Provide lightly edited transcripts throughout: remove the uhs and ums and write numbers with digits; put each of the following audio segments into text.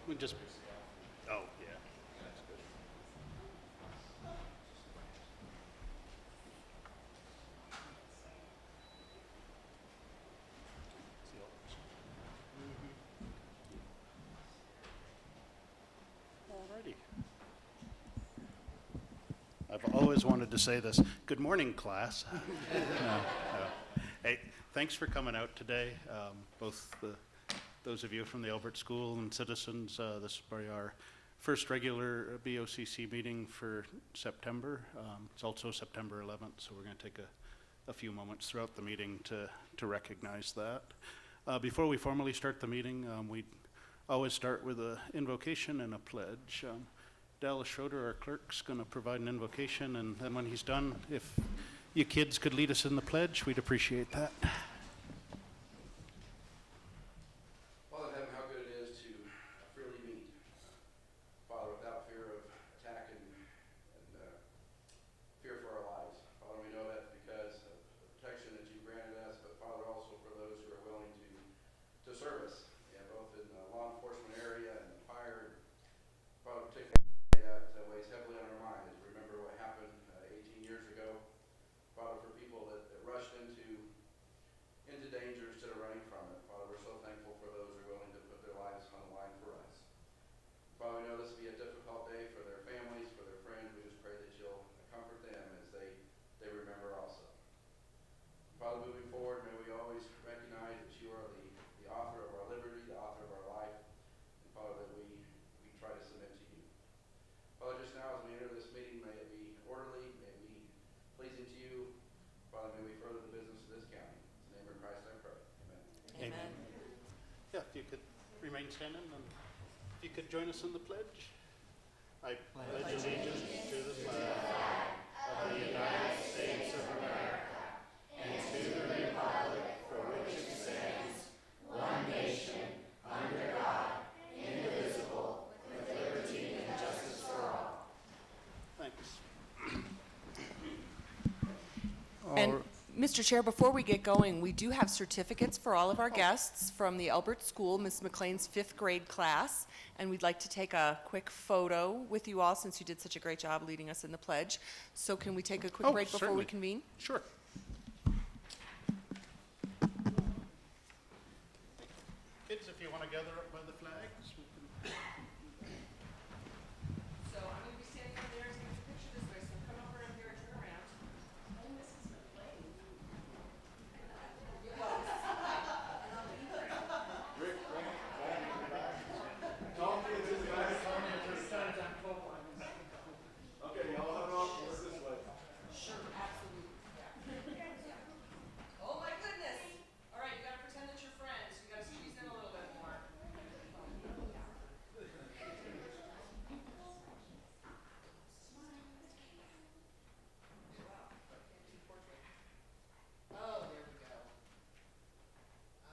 We just, oh, yeah. That's good. Alrighty. I've always wanted to say this. Good morning, class. Hey, thanks for coming out today. Both those of you from the Elbert School and citizens. This will be our first regular BoCC meeting for September. It's also September 11th, so we're going to take a few moments throughout the meeting to recognize that. Before we formally start the meeting, we always start with an invocation and a pledge. Dallas Schroeder, our clerk's going to provide an invocation, and then when he's done, if you kids could lead us in the pledge, we'd appreciate that. Father in heaven, how good it is to freely meet, Father, without fear of attack and fear for our lives. Father, we know that's because of the protection that you granted us, but Father, also for those who are willing to serve us, both in the law enforcement area and the fire. Father, particularly that weighs heavily on our mind as we remember what happened 18 years ago. Father, for people that rushed into danger instead of running from it. Father, we're so thankful for those who are willing to put their lives on the line for us. Father, we know this will be a difficult day for their families, for their friends. We just pray that you'll comfort them as they remember also. Father, moving forward, may we always recognize that you are the author of our liberty, the author of our life, and Father, that we try to submit to you. Father, just now as we enter this meeting, may it be orderly, may it be pleasing to you. Father, may we further the business of this county. In the name of Christ I pray. Amen. Amen. Yeah, if you could remain standing, and if you could join us in the pledge. I pledge allegiance to the flag of the United States of America and to the republic for which it stands, one nation, under God, indivisible, with liberty and justice for all. Thanks. And Mr. Chair, before we get going, we do have certificates for all of our guests from the Elbert School, Ms. McLean's 5th grade class, and we'd like to take a quick photo with you all since you did such a great job leading us in the pledge. So can we take a quick break before certainly. we convene? Sure. Kids, if you want to gather up by the flags, we can. So I'm going to be standing over there and take a picture this way, so come over up here and turn around. Oh, Mrs. McLean. Okay, y'all have off this way. Sure, absolutely. Oh my goodness. All right, you got to pretend that you're friends. You got to squeeze in a little bit more. Oh, there we go.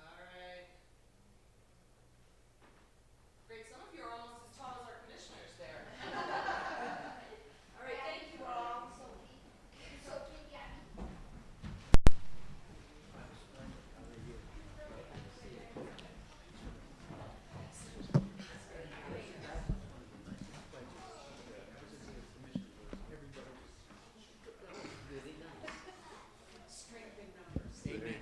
All right. Great. Some of you are almost as tall as our commissioners there. All right, thank you all. Strength in numbers. Amen.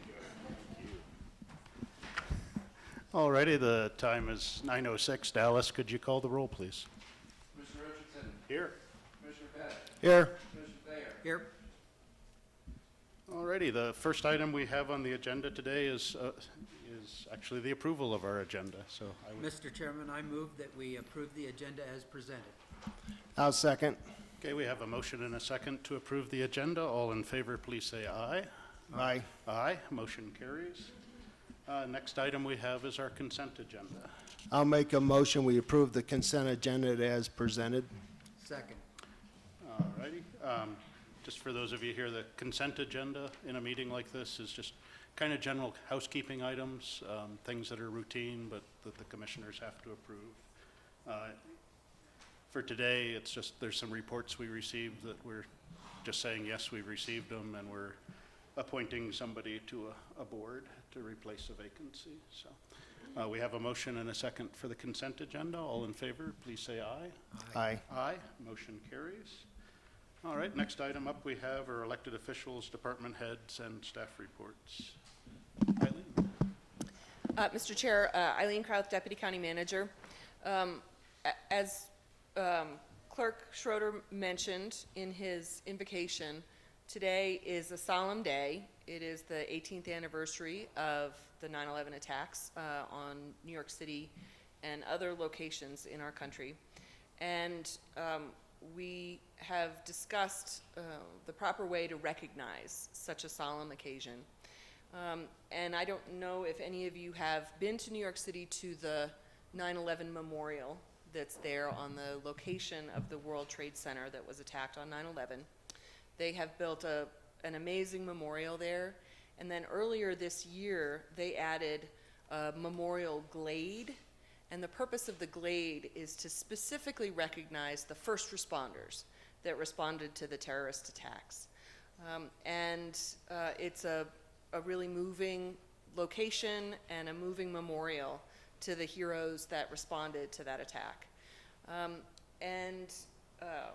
Alrighty, the time is 9:06. Dallas, could you call the roll, please? Commissioner Richardson. Here. Commissioner Pettit. Here. Commissioner Thayer. Here. Alrighty, the first item we have on the agenda today is actually the approval of our agenda. So I would. Mr. Chairman, I move that we approve the agenda as presented. I'll second. Okay, we have a motion and a second to approve the agenda. All in favor, please say aye. Aye. Aye. Motion carries. Next item we have is our consent agenda. I'll make a motion, we approve the consent agenda as presented. Second. Alrighty. Just for those of you here, the consent agenda in a meeting like this is just kind of general housekeeping items, things that are routine but that the commissioners have to approve. For today, it's just there's some reports we received that we're just saying yes, we've received them, and we're appointing somebody to a board to replace a vacancy. So We have a motion and a second for the consent agenda. All in favor, please say aye. Aye. Aye. Motion carries. All right, next item up we have our elected officials, department heads, and staff reports. Eileen? Mr. Chair, Eileen Krauth, Deputy County Manager. As Clerk Schroeder mentioned in his invocation, today is a solemn day. It is the 18th anniversary of the 9/11 attacks on New York City and other locations in our country. And we have discussed the proper way to recognize such a solemn occasion. And I don't know if any of you have been to New York City to the 9/11 memorial that's there on the location of the World Trade Center that was attacked on 9/11. They have built an amazing memorial there. And then earlier this year, they added a memorial glade. And the purpose of the glade is to specifically recognize the first responders that responded to the terrorist attacks. It's a really moving location and a moving memorial to the heroes that responded to that attack.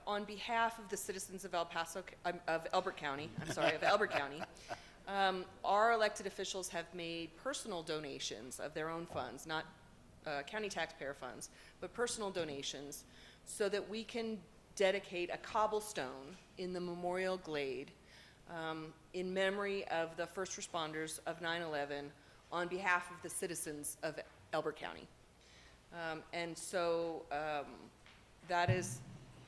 On behalf of the citizens of Elbert County, our elected officials have made personal donations of their own funds, not county taxpayer funds, but personal donations, so that we can dedicate a cobblestone in the memorial glade in memory of the first responders of 9/11 on behalf of the citizens of Elbert County. That is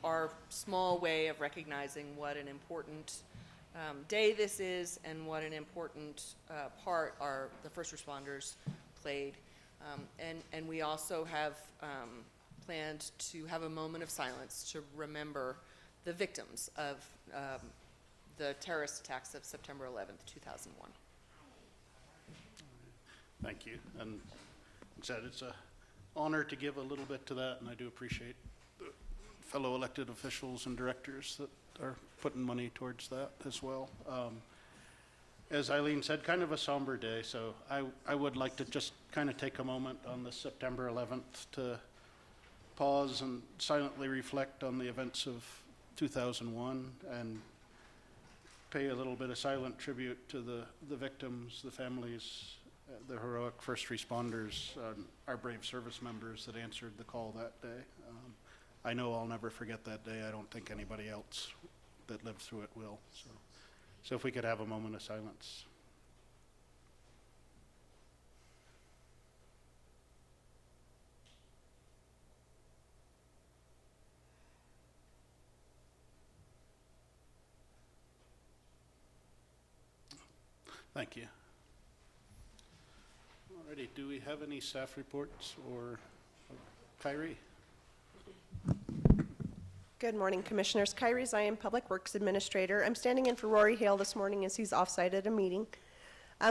our small way of recognizing what an important day this is and what an important part the first responders played. And we also have planned to have a moment of silence to remember the victims of the terrorist attacks of September 11th, 2001. Thank you. And like I said, it's an honor to give a little bit to that, and I do appreciate the fellow elected officials and directors that are putting money towards that as well. As Eileen said, kind of a somber day, so I would like to just kind of take a moment on the September 11th to pause and silently reflect on the events of 2001 and pay a little bit of silent tribute to the victims, the families, the heroic first responders, our brave service members that answered the call that day. I know I'll never forget that day. I don't think anybody else that lived through it will. So if we could have a moment of silence. Thank you. Alrighty, do we have any staff reports or Kyrie? Good morning, Commissioners. Kyrie Zion, Public Works Administrator. I'm standing in for Rory Hale this morning as he's off-site at a meeting.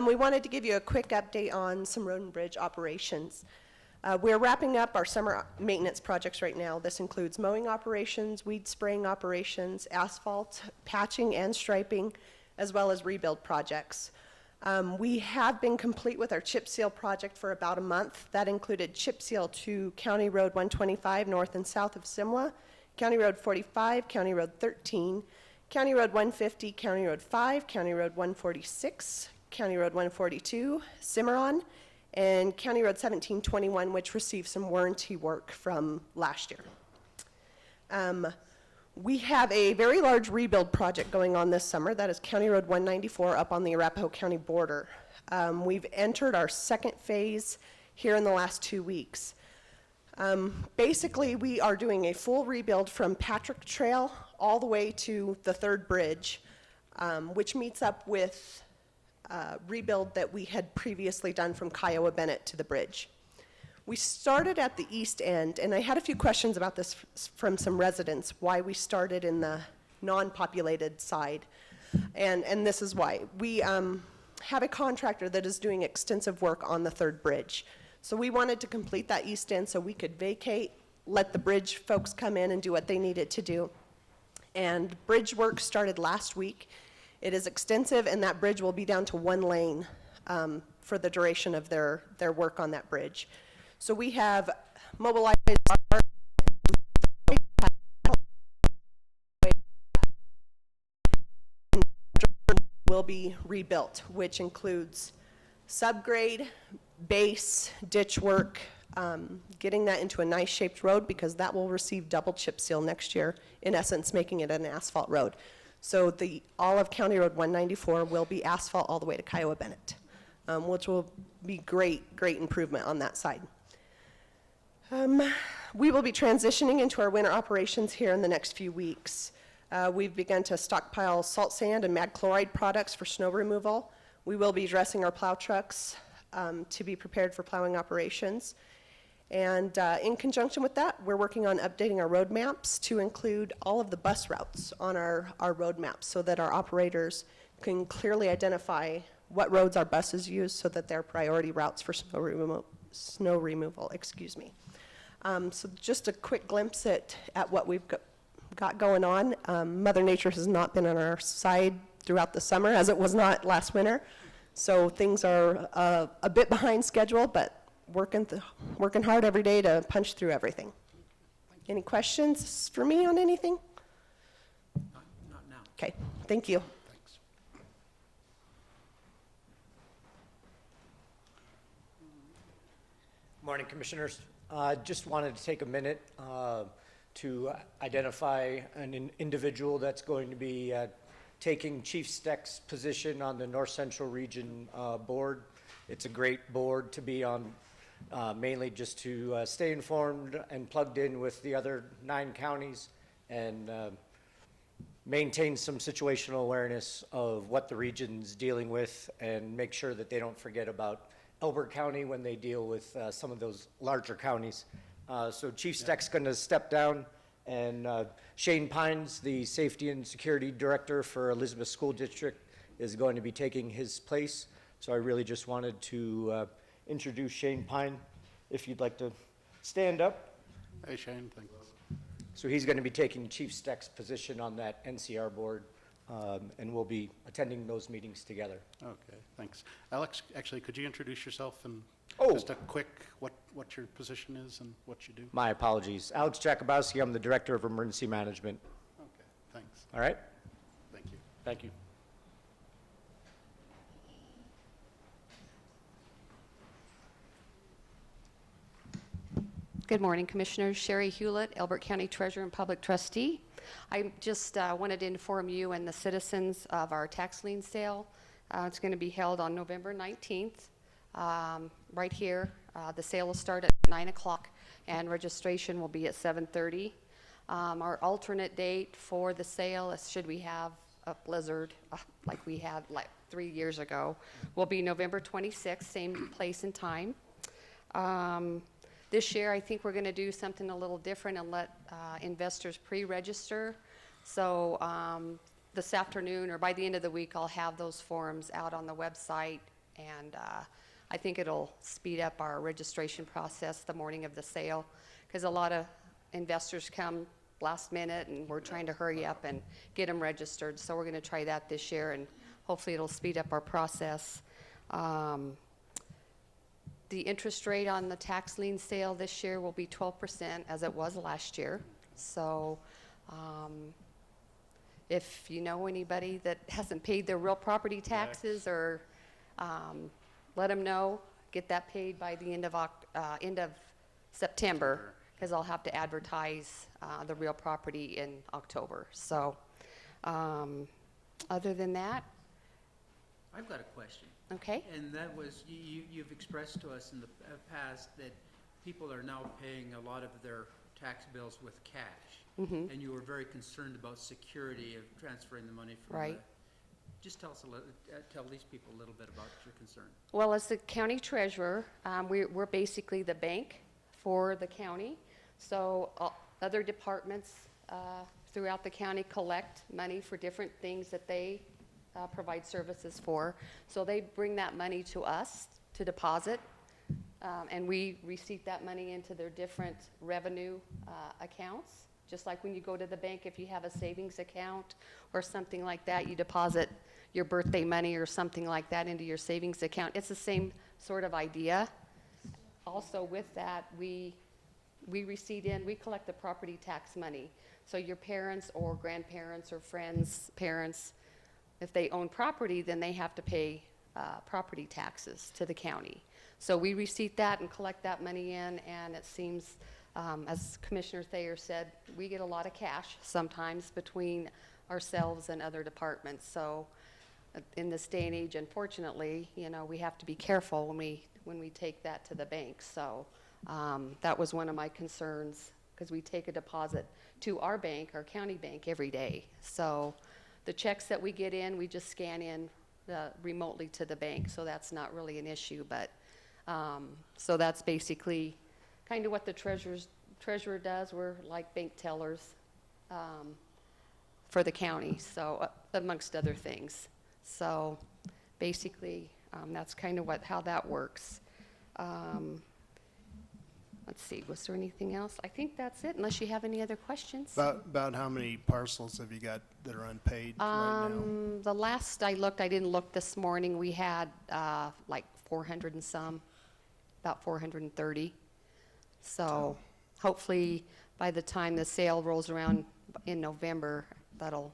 We wanted to give you a quick update on some road and bridge operations. We're wrapping up our summer maintenance projects right now. This includes mowing operations, weed spraying operations, asphalt, patching and striping, as well as rebuild projects. We have been complete with our chip seal project for about a month. That included chip seal to County Road 125 north and south of Simla, County Road 45, County Road 13, County Road 150, County Road 5, County Road 146, County Road 142, Cimarron, and County Road 1721, which received some warranty work from last year. We have a very large rebuild project going on this summer. That is County Road 194 up on the Arapahoe County border. We've entered our second phase here in the last 2 weeks. Basically, we are doing a full rebuild from Patrick Trail all the way to the third bridge, which meets up with rebuild that we had previously done from Kiowa Bennett to the bridge. We started at the east end, and I had a few questions about this from some residents, why we started in the non-populated side, and this is why. We have a contractor that is doing extensive work on the third bridge. So we wanted to complete that east end so we could vacate, let the bridge folks come in and do what they needed to do. And bridge work started last week. It is extensive, and that bridge will be down to one lane for the duration of their work on that bridge. So we have mobilized our will be rebuilt, which includes subgrade, base, ditch work, getting that into a nice shaped road because that will receive double chip seal next year, in essence making it an asphalt road. So all of County Road 194 will be asphalt all the way to Kiowa Bennett, which will be great improvement on that side. We will be transitioning into our winter operations here in the next few weeks. We've begun to stockpile salt sand and mag chloride products for snow removal. We will be dressing our plow trucks to be prepared for plowing operations. And in conjunction with that, we're working on updating our road maps to include all of the bus routes on our road maps so that our operators can clearly identify what roads our buses use so that they're priority routes for snow removal, excuse me. So just a quick glimpse at what we've got going on. Mother Nature has not been on our side throughout the summer, as it was not last winter. So things are a bit behind schedule, but working hard every day to punch through everything. Any questions for me on anything? Not now. Okay, thank you. Morning, Commissioners. Just wanted to take a minute to identify an individual that's going to be taking Chief Steck's position on the North Central Region Board. It's a great board to be on, mainly just to stay informed and plugged in with the other 9 counties and maintain some situational awareness of what the region's dealing with and make sure that they don't forget about Elbert County when they deal with some of those larger counties. So Chief Steck's going to step down, and Shane Pines, the Safety and Security Director for Elizabeth School District, is going to be taking his place. So I really just wanted to introduce Shane Pine, if you'd like to stand up. Hey, Shane, thanks. So he's going to be taking Chief Steck's position on that NCR board, and we'll be attending those meetings together. Okay, thanks. Alex, actually, could you introduce yourself and Oh. just a quick, what your position is and what you do? My apologies. Alex Jakubowski, I'm the Director of Emergency Management. Okay, thanks. All right? Thank you. Thank you. Good morning, Commissioners. Sherry Hewlett, Elbert County Treasurer and Public Trustee. I just wanted to inform you and the citizens of our tax lien sale. It's going to be held on November 19th, right here. The sale will start at 9 o'clock, and registration will be at 7:30. Our alternate date for the sale, should we have a blizzard like we had like 3 years ago, will be November 26th, same place and time. This year, I think we're going to do something a little different and let investors pre-register. So this afternoon or by the end of the week, I'll have those forms out on the website, and I think it'll speed up our registration process the morning of the sale, because a lot of investors come last minute, and we're trying to hurry up and get them registered. So we're going to try that this year, and hopefully it'll speed up our process. The interest rate on the tax lien sale this year will be 12%, as it was last year. So if you know anybody that hasn't paid their real property taxes, or let them know, get that paid by the end of September, because I'll have to advertise the real property in October. So other than that, I've got a question. okay. And that was, you've expressed to us in the past that people are now paying a lot of their tax bills with cash. Mm-hmm. And you were very concerned about security of transferring the money from Right. Just tell us tell these people a little bit about your concern. Well, as the county treasurer, we're basically the bank for the county. So other departments throughout the county collect money for different things that they provide services for. So they bring that money to us to deposit, and we receipt that money into their different revenue accounts. Just like when you go to the bank, if you have a savings account or something like that, you deposit your birthday money or something like that into your savings account. It's the same sort of idea. Also with that, we collect the property tax money. So your parents or grandparents or friends' parents, if they own property, then they have to pay property taxes to the county. So we receipt that and collect that money in, and it seems, as Commissioner Thayer said, we get a lot of cash sometimes between ourselves and other departments. So in this day and age, unfortunately, you know, we have to be careful when we take that to the bank. So that was one of my concerns, because we take a deposit to our bank, our county bank, every day. So the checks that we get in, we just scan in remotely to the bank, so that's not really an issue. But so that's basically kind of what the treasurer does. We're like bank tellers for the county, so amongst other things. So basically, that's kind of how that works. Let's see, was there anything else? I think that's it, unless you have any other questions. About how many parcels have you got that are unpaid right now? The last I looked, I didn't look this morning, we had like 400 and some, about 430. So hopefully by the time the sale rolls around in November, that'll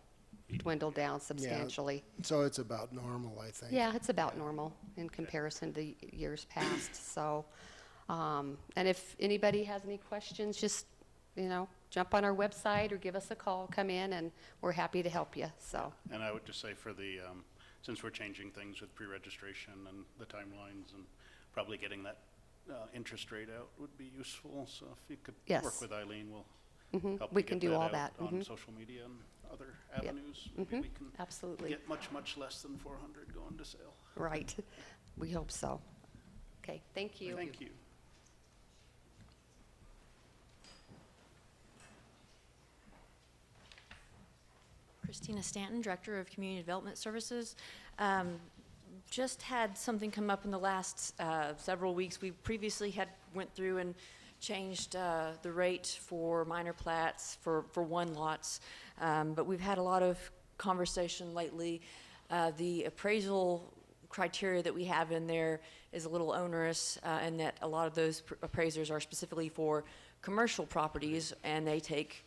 dwindle down substantially. So it's about normal, I think. Yeah, it's about normal in comparison to years past. So, and if anybody has any questions, just, you know, jump on our website or give us a call, come in, and we're happy to help you. So, And I would just say for the, since we're changing things with pre-registration and the timelines, and probably getting that interest rate out would be useful. So if you could Yes. work with Eileen, we'll help we you can get do all out that. on social media and other avenues. Maybe we can Absolutely. get much less than 400 going to sale. Right. We hope so. Okay, thank you. Thank you. Christina Stanton, Director of Community Development Services. Just had something come up in the last several weeks. We previously had went through and changed the rate for minor plats for one lots, but we've had a lot of conversation lately. The appraisal criteria that we have in there is a little onerous, and that a lot of those appraisers are specifically for commercial properties, and they take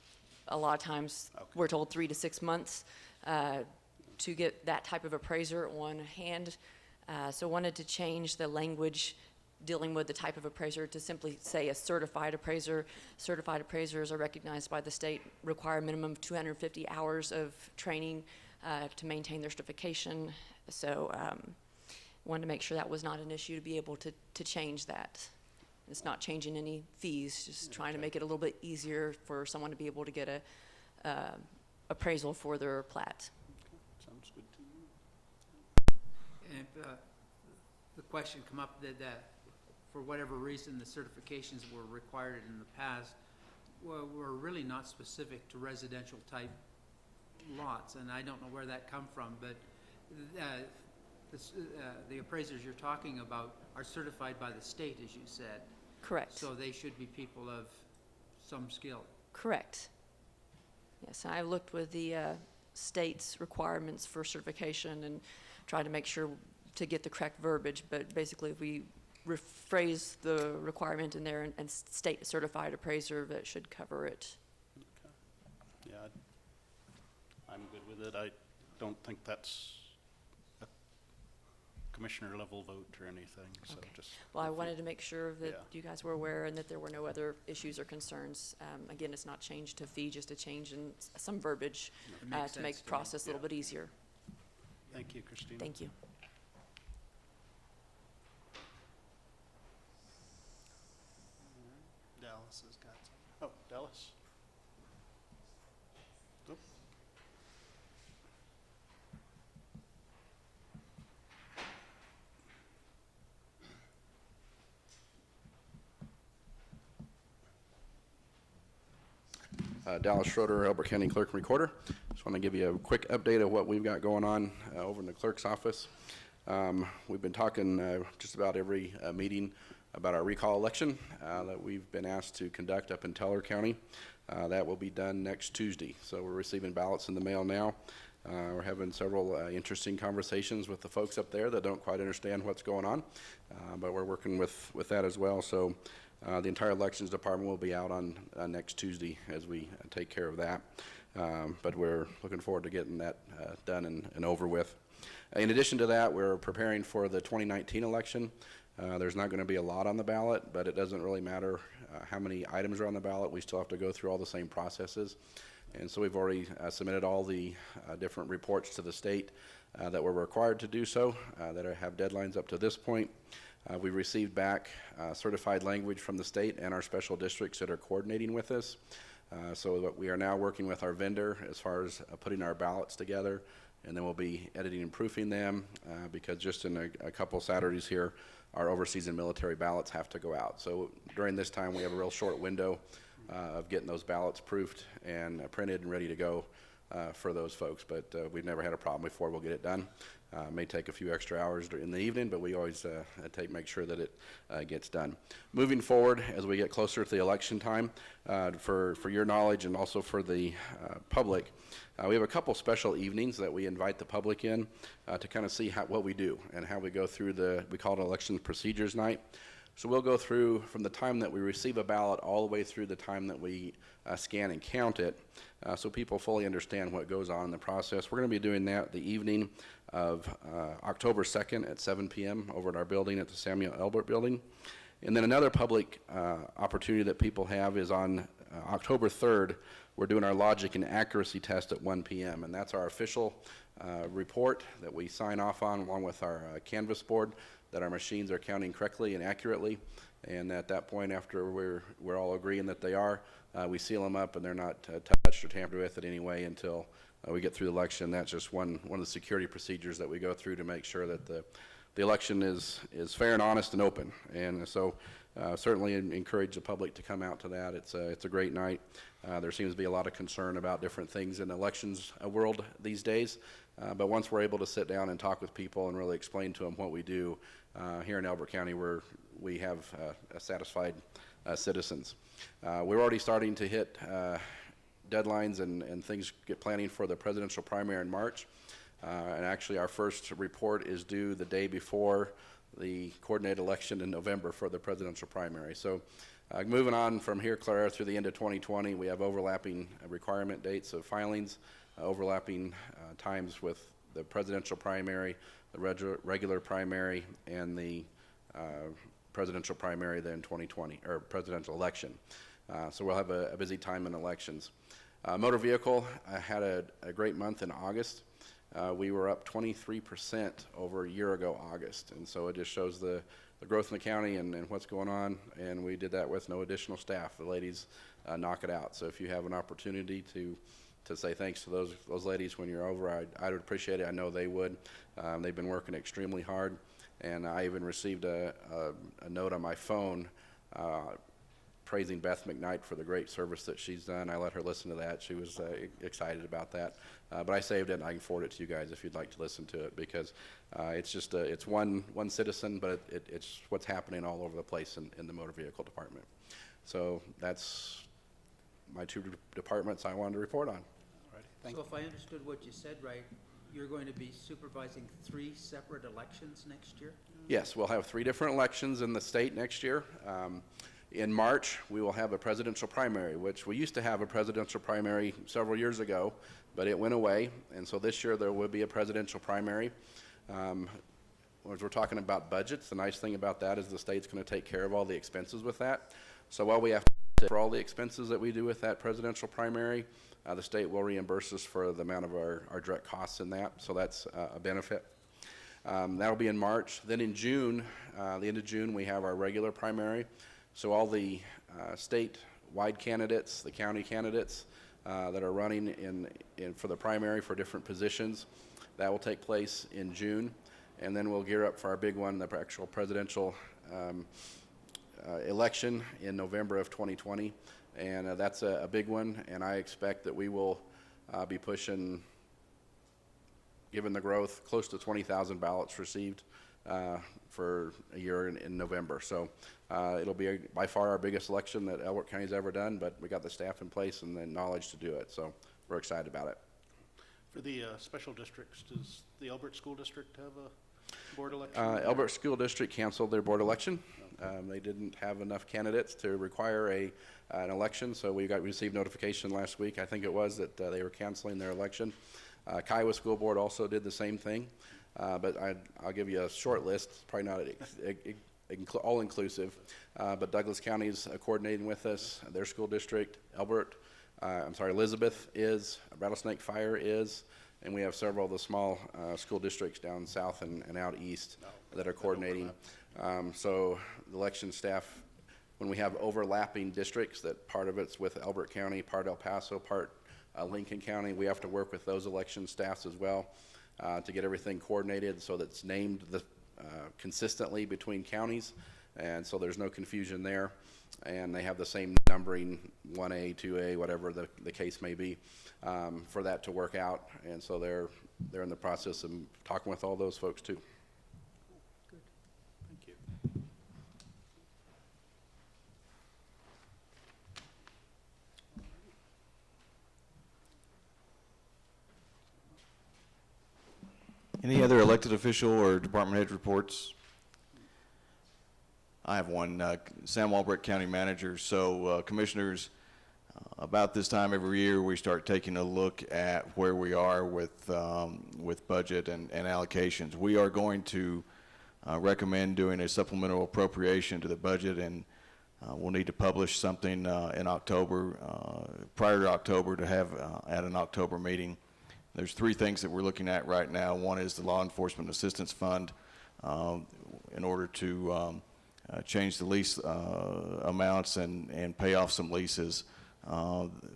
a lot of times, we're told 3 to 6 months to get that type of appraiser on hand. So wanted to change the language dealing with the type of appraiser to simply say a certified appraiser. Certified appraisers are recognized by the state, require a minimum of 250 hours of training to maintain their certification. So wanted to make sure that was not an issue, to be able to change that. It's not changing any fees, just trying to make it a little bit easier for someone to be able to get a appraisal for their plat. Sounds good to me. And the question come up that for whatever reason, the certifications were required in the past were really not specific to residential type lots, and I don't know where that come from, but the appraisers you're talking about are certified by the state, as you said. Correct. So they should be people of some skill. Correct. Yes, I looked with the state's requirements for certification and tried to make sure to get the correct verbiage, but basically if we rephrase the requirement in there and state certified appraiser, that should cover it. Yeah, I'm good with it. I don't think that's a commissioner level vote or anything, so Okay. just. Well, I if you- wanted to make sure that Yeah. you guys were aware and that there were no other issues or concerns. Again, it's not changed to fee, just a change in some verbiage It makes to make sense the to me. process a little bit easier. Thank you, Christina. Thank you. Dallas has got some. Oh, Dallas. Oop. Dallas Schroeder, Elbert County Clerk and Recorder. Just want to give you a quick update of what we've got going on over in the clerk's office. We've been talking just about every meeting about our recall election that we've been asked to conduct up in Teller County. That will be done next Tuesday. So we're receiving ballots in the mail now. We're having several interesting conversations with the folks up there that don't quite understand what's going on, but we're working with that as well. So the entire elections department will be out on next Tuesday as we take care of that. But we're looking forward to getting that done and over with. In addition to that, we're preparing for the 2019 election. There's not going to be a lot on the ballot, but it doesn't really matter how many items are on the ballot. We still have to go through all the same processes. And so we've already submitted all the different reports to the state that we're required to do so, that have deadlines up to this point. We've received back certified language from the state and our special districts that are coordinating with us. So that we are now working with our vendor as far as putting our ballots together, and then we'll be editing and proofing them because just in a couple Saturdays here, our overseas and military ballots have to go out. So during this time, we have a real short window of getting those ballots proofed and printed and ready to go for those folks. But we've never had a problem before. We'll get it done. May take a few extra hours in the evening, but we always make sure that it gets done. Moving forward, as we get closer to the election time, for your knowledge and also for the public, we have a couple special evenings that we invite the public in to kind of see what we do and how we go through we call it election procedures night. So we'll go through from the time that we receive a ballot all the way through the time that we scan and count it, so people fully understand what goes on in the process. We're going to be doing that the evening of October 2nd at 7 p.m. over at our building at the Samuel Elbert building. And then another public opportunity that people have is on October 3rd, we're doing our logic and accuracy test at 1 p.m. And that's our official report that we sign off on along with our canvas board that our machines are counting correctly and accurately. And at that point, after we're all agreeing that they are, we seal them up and they're not touched or tampered with in any way until we get through the election. That's just one of the security procedures that we go through to make sure that the election is fair and honest and open. And so certainly encourage the public to come out to that. It's a great night. There seems to be a lot of concern about different things in the elections world these days. But once we're able to sit down and talk with people and really explain to them what we do, here in Elbert County, we have satisfied citizens. We're already starting to hit deadlines and things get planning for the presidential primary in March. And actually our first report is due the day before the coordinated election in November for the presidential primary. So moving on from here, Clara, through the end of 2020, we have overlapping requirement dates of filings, overlapping times with the presidential primary, the regular primary, and the presidential primary then 2020, or presidential election. So we'll have a busy time in elections. Motor vehicle had a great month in August. We were up 23% over a year ago August, and so it just shows the growth in the county and what's going on, and we did that with no additional staff. The ladies knock it out. So if you have an opportunity to say thanks to those ladies when you're over, I would appreciate it. I know they would. They've been working extremely hard, and I even received a note on my phone praising Beth McKnight for the great service that she's done. I let her listen to that. She was excited about that. But I saved it, and I can forward it to you guys if you'd like to listen to it, because it's just it's one citizen, but it's what's happening all over the place in the motor vehicle department. So that's my two departments I wanted to report on. So if I understood what you said right, you're going to be supervising 3 separate elections next year? Yes, we'll have 3 different elections in the state next year. In March, we will have a presidential primary, which we used to have a presidential primary several years ago, but it went away. And so this year there will be a presidential primary. As we're talking about budgets, the nice thing about that is the state's going to take care of all the expenses with that. So while we have to pay for all the expenses that we do with that presidential primary, the state will reimburse us for the amount of our direct costs in that. So that's a benefit. That'll be in March. Then in June, the end of June, we have our regular primary. So all the state-wide candidates, the county candidates that are running for the primary for different positions, that will take place in June. And then we'll gear up for our big one, the actual presidential election in November of 2020. And that's a big one, and I expect that we will be pushing, given the growth, close to 20,000 ballots received for a year in November. So it'll be by far our biggest election that Elbert County's ever done, but we got the staff in place and the knowledge to do it. So we're excited about it. For the special districts, does the Elbert School District have a board election? Elbert School District canceled their board election. They didn't have enough candidates to require an election, so we received notification last week, I think it was, that they were canceling their election. Kiowa School Board also did the same thing, but I'll give you a short list. It's probably not all-inclusive, but Douglas County's coordinating with us, their school district, Elizabeth is, Rattlesnake Fire is, and we have several of the small school districts down south and out east that are coordinating. So the election staff, when we have overlapping districts, that part of it's with Elbert County, part El Paso, part Lincoln County, we have to work with those election staffs as well to get everything coordinated so that it's named consistently between counties, and so there's no confusion there. And they have the same numbering, 1A, 2A, whatever the case may be, for that to work out. And so they're in the process of talking with all those folks too. Good. Thank you. Any other elected official or department head reports? I have one, Sam Walbrecht, County Manager. So commissioners, about this time every year we start taking a look at where we are with budget and allocations. We are going to recommend doing a supplemental appropriation to the budget, and we'll need to publish something in October, prior to October, to have at an October meeting. There's three things that we're looking at right now. One is the Law Enforcement Assistance Fund, in order to change the lease amounts and pay off some leases.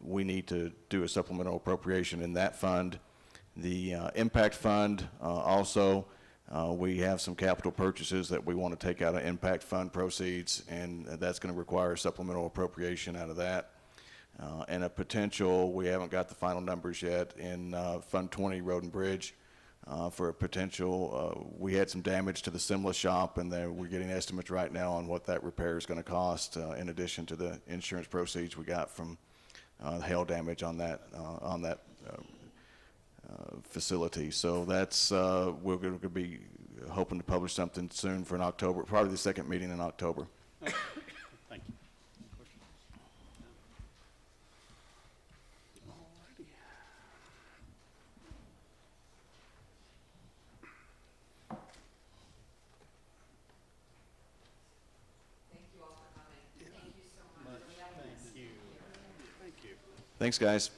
We need to do a supplemental appropriation in that fund. The Impact Fund, also, we have some capital purchases that we want to take out of Impact Fund proceeds, and that's going to require a supplemental appropriation out of that. And a potential, we haven't got the final numbers yet, in Fund 20 Road and Bridge, for a potential, we had some damage to the Simla shop, and we're getting estimates right now on what that repair is going to cost, in addition to the insurance proceeds we got from hail damage on that facility. So that's, we're going to be hoping to publish something soon for an October, probably the second meeting in October. Thank you. Any questions? Alrighty. Thank you all for coming. Thank you so much. Thank you. Thank you. Thanks, guys.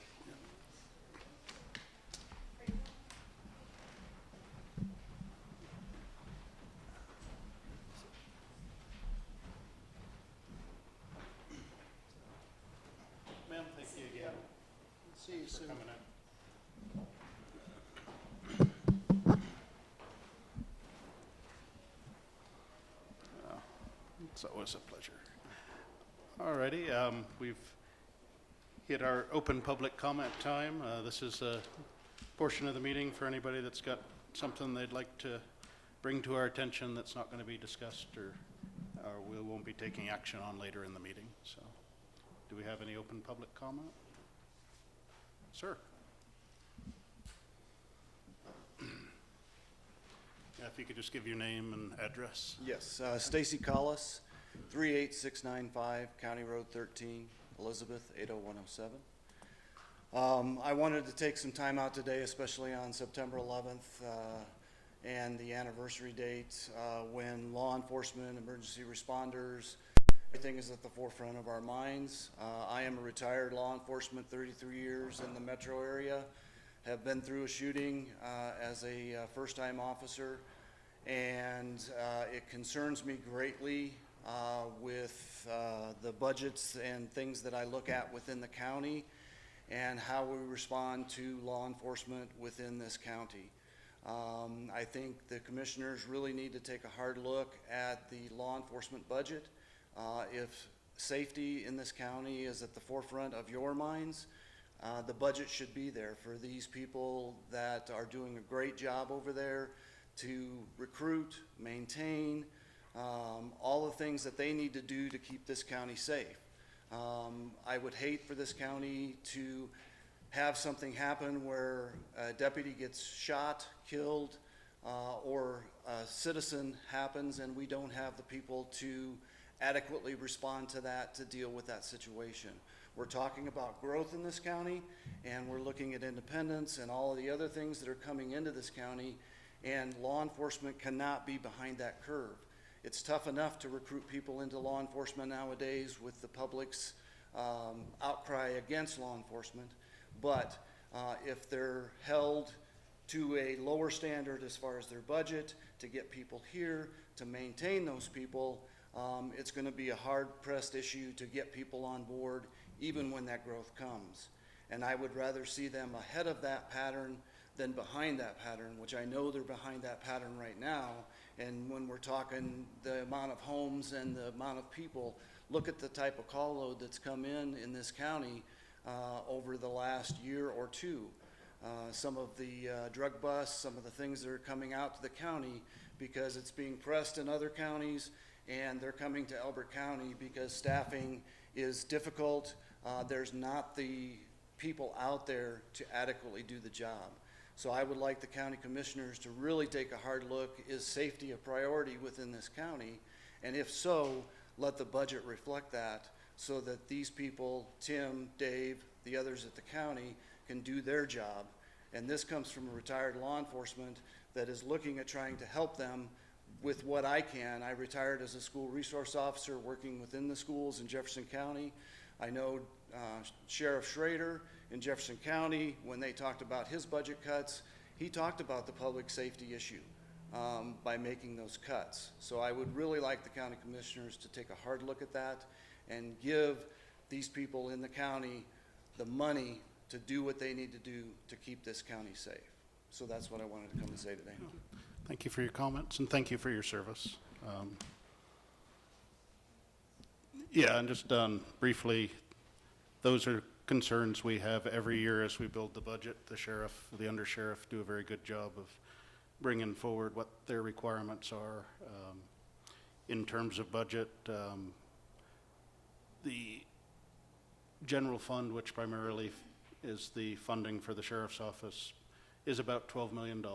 Ma'am, thank you again. See you soon. Coming up. It's always a pleasure. Alrighty, we've hit our open public comment time. This is a portion of the meeting for anybody that's got something they'd like to bring to our attention that's not going to be discussed or we won't be taking action on later in the meeting. So, do we have any open public comment? Sir? Yeah, if you could just give your name and address. Yes, Stacy Collis, 38695 County Road 13, Elizabeth 80107. I wanted to take some time out today, especially on September 11th and the anniversary date when law enforcement, emergency responders, everything is at the forefront of our minds. I am a retired law enforcement, 33 years in the metro area, have been through a shooting as a first-time officer, and it concerns me greatly with the budgets and things that I look at within the county and how we respond to law enforcement within this county. I think the commissioners really need to take a hard look at the law enforcement budget. If safety in this county is at the forefront of your minds, the budget should be there for these people that are doing a great job over there to recruit, maintain, all the things that they need to do to keep this county safe. I would hate for this county to have something happen where a deputy gets shot, killed, or a citizen happens and we don't have the people to adequately respond to that, to deal with that situation. We're talking about growth in this county, and we're looking at independence and all of the other things that are coming into this county, and law enforcement cannot be behind that curve. It's tough enough to recruit people into law enforcement nowadays with the public's outcry against law enforcement, but if they're held to a lower standard as far as their budget, to get people here, to maintain those people, it's going to be a hard-pressed issue to get people on board, even when that growth comes. And I would rather see them ahead of that pattern than behind that pattern, which I know they're behind that pattern right now. And when we're talking the amount of homes and the amount of people, look at the type of call load that's come in this county over the last year or two. Some of the drug busts, some of the things that are coming out to the county because it's being pressed in other counties, and they're coming to Elbert County because staffing is difficult. There's not the people out there to adequately do the job. So I would like the county commissioners to really take a hard look. Is safety a priority within this county? And if so, let the budget reflect that so that these people, Tim, Dave, the others at the county, can do their job. And this comes from a retired law enforcement that is looking at trying to help them with what I can. I retired as a school resource officer working within the schools in Jefferson County. I know Sheriff Schrader in Jefferson County, when they talked about his budget cuts, he talked about the public safety issue by making those cuts. So I would really like the county commissioners to take a hard look at that and give these people in the county the money to do what they need to do to keep this county safe. So that's what I wanted to come and say today. Thank you for your comments, and thank you for your service. Yeah, and just briefly, those are concerns we have every year as we build the budget. The sheriff, the undersheriff do a very good job of bringing forward what their requirements are. In terms of budget, the general fund, which primarily is the funding for the sheriff's office, is about $12 million.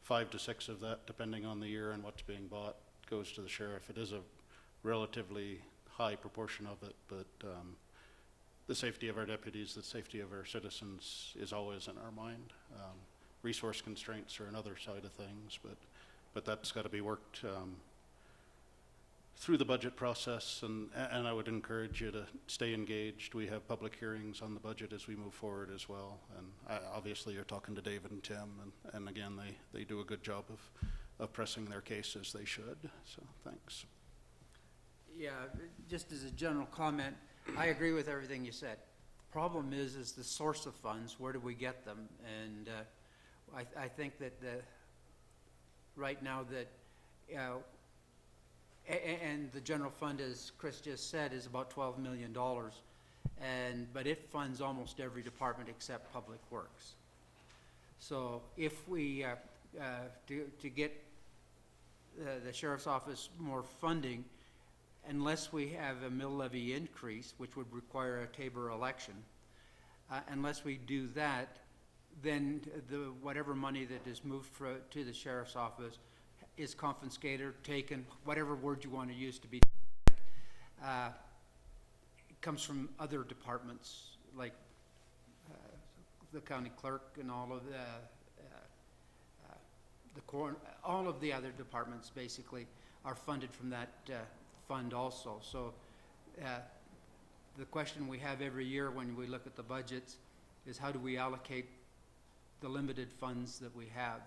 5 to 6 of that, depending on the year and what's being bought, goes to the sheriff. It is a relatively high proportion of it, but the safety of our deputies, the safety of our citizens is always in our mind. Resource constraints are another side of things, but that's got to be worked through the budget process, and I would encourage you to stay engaged. We have public hearings on the budget as we move forward as well, and obviously you're talking to David and Tim, and again, they do a good job of pressing their case as they should, so thanks. Yeah, just as a general comment, I agree with everything you said. Problem is the source of funds. Where do we get them? And I think that right now that, and the general fund, as Chris just said, is about $12 million, but it funds almost every department except Public Works. So if we to get the sheriff's office more funding, unless we have a mill levy increase, which would require a Tabor election, unless we do that, then whatever money that is moved to the sheriff's office is confiscated, taken, whatever word you want to use to be, it comes from other departments, like the county clerk and all of all of the other departments basically are funded from that fund also. So the question we have every year when we look at the budgets is how do we allocate the limited funds that we have?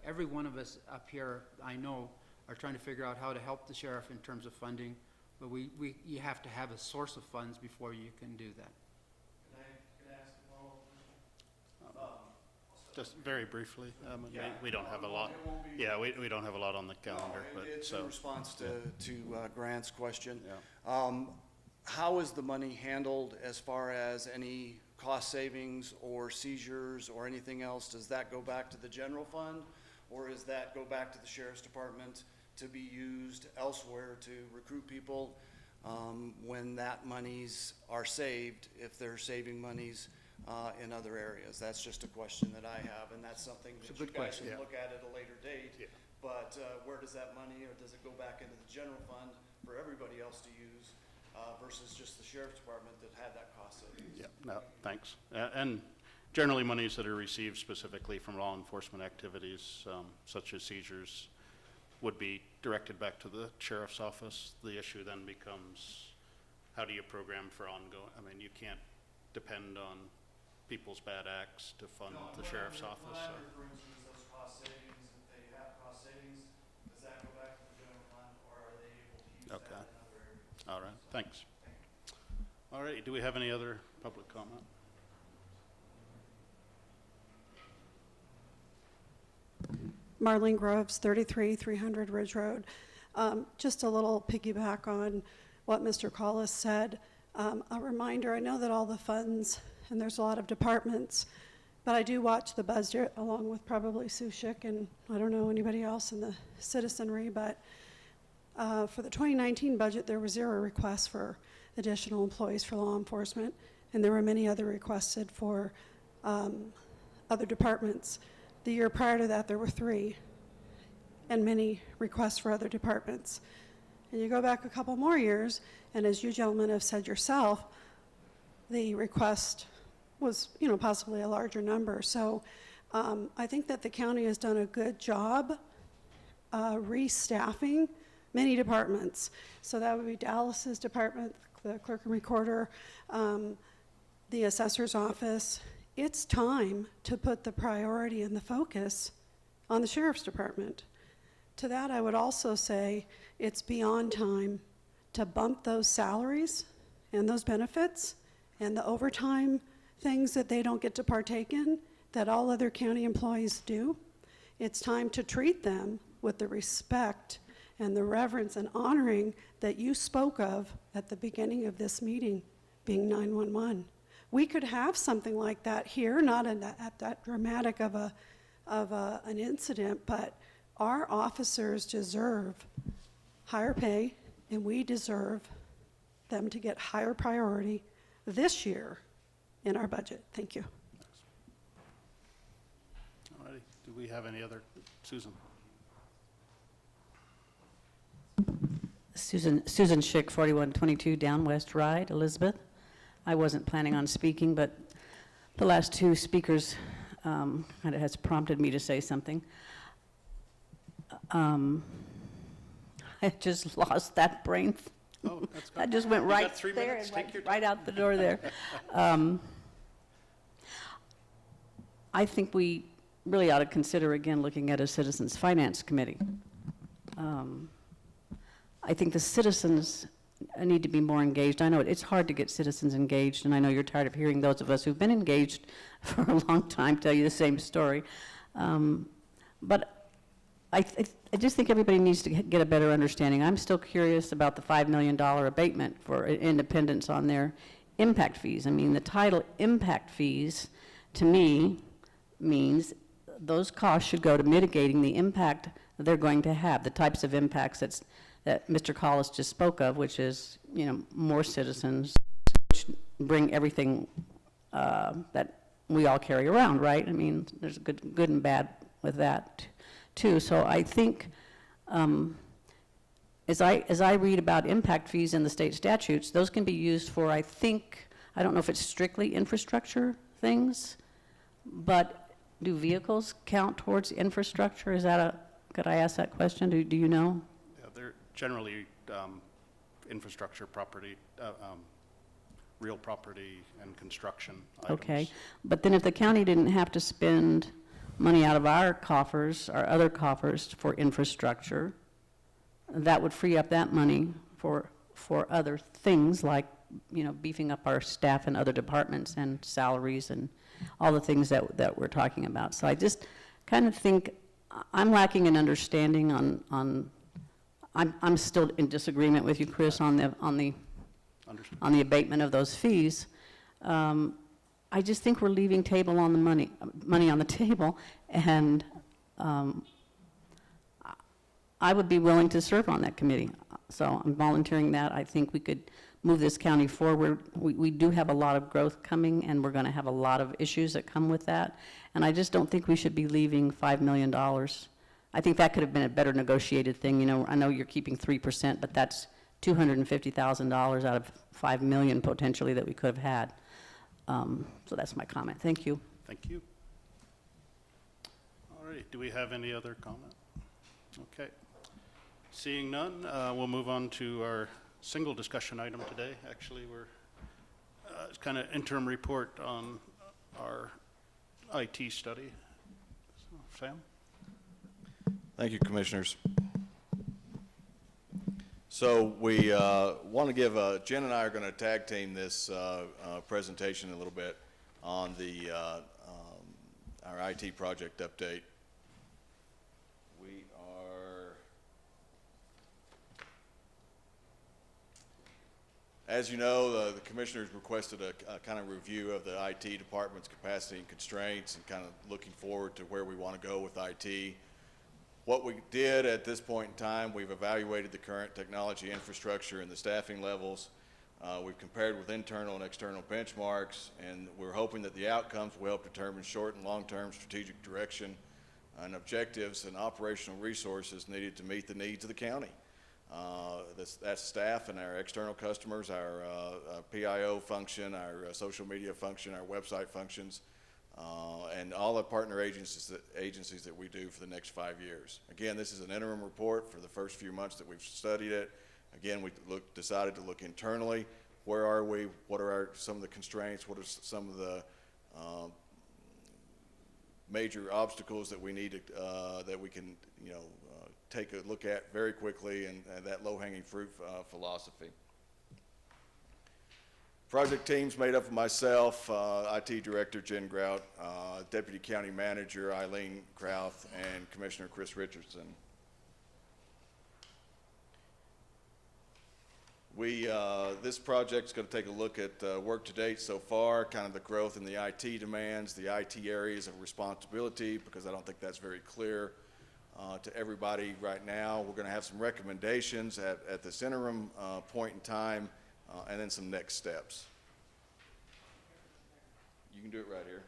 Every one of us up here, I know, are trying to figure out how to help the sheriff in terms of funding, but you have to have a source of funds before you can do that. Can I ask a follow-up question? Just very briefly, we don't have a lot. It won't be- Yeah, we don't have a lot on the calendar, but It's so. in response to Grant's question. Yeah. How is the money handled as far as any cost savings or seizures or anything else? Does that go back to the general fund, or does that go back to the sheriff's department to be used elsewhere to recruit people? when that monies are saved, if they're saving monies in other areas. That's just a question that I have, and that's something It's a that you good guys question. can look at a later date. Yeah. But where does that money, or does it go back into the general fund for everybody else to use versus just the sheriff's department that had that cost savings? Yeah, no, thanks. And generally, monies that are received specifically from law enforcement activities, such as seizures, would be directed back to the sheriff's office. The issue then becomes, how do you program for ongoing? I mean, you can't depend on people's bad acts to fund the sheriff's office. What so- I'm referring to is those cost savings. If they have cost savings, does that go back to the general fund, or are they able to use Okay. that in other areas? All right, thanks. All right, do we have any other public comment? Marlene Groves, 300 Ridge Road. Just a little piggyback on what Mr. Collis said. A reminder, I know that all the funds, and there's a lot of departments, but I do watch the budget along with probably Sue Schick and I don't know anybody else in the citizenry, but for the 2019 budget, there were 0 requests for additional employees for law enforcement, and there were many other requested for other departments. The year prior to that, there were 3, and many requests for other departments. And you go back a couple more years, and as you gentlemen have said yourself, the request was, possibly a larger number. So I think that the county has done a good job restaffing many departments. So that would be Dallas's department, the clerk and recorder, the assessor's office. It's time to put the priority and the focus on the sheriff's department. To that, I would also say it's beyond time to bump those salaries and those benefits and the overtime things that they don't get to partake in that all other county employees do. It's time to treat them with the respect and the reverence and honoring that you spoke of at the beginning of this meeting, being 911. We could have something like that here, not at that dramatic of an incident, but our officers deserve higher pay, and we deserve them to get higher priority this year in our budget. Thank you. All righty, do we have any other? Susan? Susan Schick, 4122 Down West Ride, Elizabeth. I wasn't planning on speaking, but the last 2 speakers kind of has prompted me to say something. I just lost that brain. Oh, that's good. That just went You right got 3 there, minutes, and take your right time. out the door there. I think we really ought to consider again looking at a Citizens Finance Committee. I think the citizens need to be more engaged. I know it's hard to get citizens engaged, and I know you're tired of hearing those of us who've been engaged for a long time tell you the same story. But I just think everybody needs to get a better understanding. I'm still curious about the $5 million abatement for independents on their impact fees. I mean, the title impact fees, to me, means those costs should go to mitigating the impact that they're going to have, the types of impacts that Mr. Collis just spoke of, which is, more citizens, which bring everything that we all carry around, right? I mean, there's good and bad with that too. So I think, as I read about impact fees in the state statutes, those can be used for, I don't know if it's strictly infrastructure things, but do vehicles count towards infrastructure? Could I ask that question? Do you know? Yeah, they're generally infrastructure, property, real property and construction items. Okay, but then if the county didn't have to spend money out of our coffers, our other coffers for infrastructure, that would free up that money for other things like, beefing up our staff in other departments and salaries and all the things that we're talking about. So I just kind of think I'm lacking an understanding on I'm still in disagreement with you, Chris, on the abatement of those fees. I just think we're leaving money on the table, and I would be willing to serve on that committee. So I'm volunteering that. I think we could move this county forward. We do have a lot of growth coming, and we're going to have a lot of issues that come with that. And I just don't think we should be leaving $5 million. I think that could have been a better negotiated thing. You know, I know you're keeping 3%, but that's $250,000 out of $5 million potentially that we could have had. So that's my comment. Thank you. Thank you. All right, do we have any other comment? Okay. Seeing none, we'll move on to our single discussion item today. Actually, it's kind of interim report on our IT study. So, Sam? Thank you, Commissioners. So we want to give, Jen and I are going to tag team this presentation a little bit on the our IT project update. We are, as you know, the Commissioners requested a kind of review of the IT department's capacity and constraints and kind of looking forward to where we want to go with IT. What we did at this point in time, we've evaluated the current technology infrastructure and the staffing levels. We've compared with internal and external benchmarks, and we're hoping that the outcomes will help determine short and long-term strategic direction and objectives and operational resources needed to meet the needs of the county. That's staff and our external customers, our PIO function, our social media function, our website functions, and all the partner agencies that we do for the next 5 years. Again, this is an interim report for the first few months that we've studied it. Again, we decided to look internally. Where are we? What are some of the constraints? What are some of the major obstacles that we need to, that we can, take a look at very quickly, and that low-hanging fruit philosophy. Project team's made up of myself, IT Director Jen Grout, Deputy County Manager Eileen Krauth, and Commissioner Chris Richardson. This project's going to take a look at work to date so far, kind of the growth in the IT demands, the IT areas of responsibility, because I don't think that's very clear to everybody right now. We're going to have some recommendations at this interim point in time, and then some next steps. You can do it right here.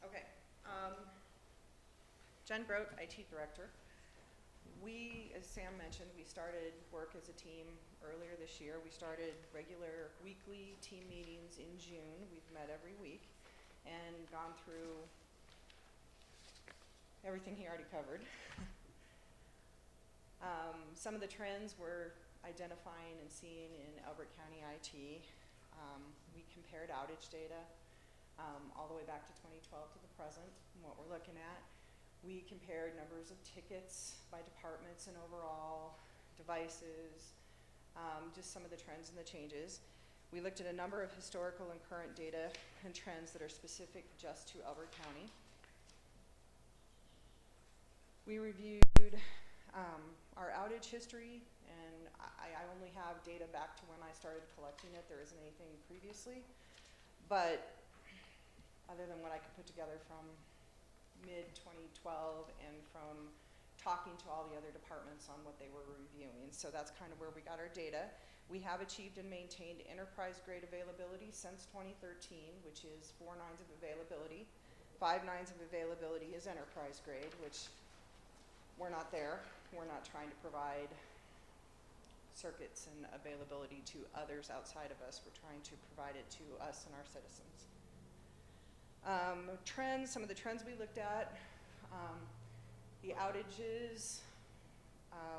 Okay. Jen Groat, IT Director. We, as Sam mentioned, we started work as a team earlier this year. We started regular weekly team meetings in June. We've met every week and gone through everything he already covered. Some of the trends we're identifying and seeing in Elbert County IT, we compared outage data all the way back to 2012 to the present and what we're looking at. We compared numbers of tickets by departments and overall devices, just some of the trends and the changes. We looked at a number of historical and current data and trends that are specific just to Elbert County. We reviewed our outage history, and I only have data back to when I started collecting it. There isn't anything previously, but other than what I could put together from mid-2012 and from talking to all the other departments on what they were reviewing. So that's kind of where we got our data. We have achieved and maintained enterprise-grade availability since 2013, which is 4 nines of availability. 5 nines of availability is enterprise-grade, which we're not there. We're not trying to provide circuits and availability to others outside of us. We're trying to provide it to us and our citizens. Trends, some of the trends we looked at, the outages,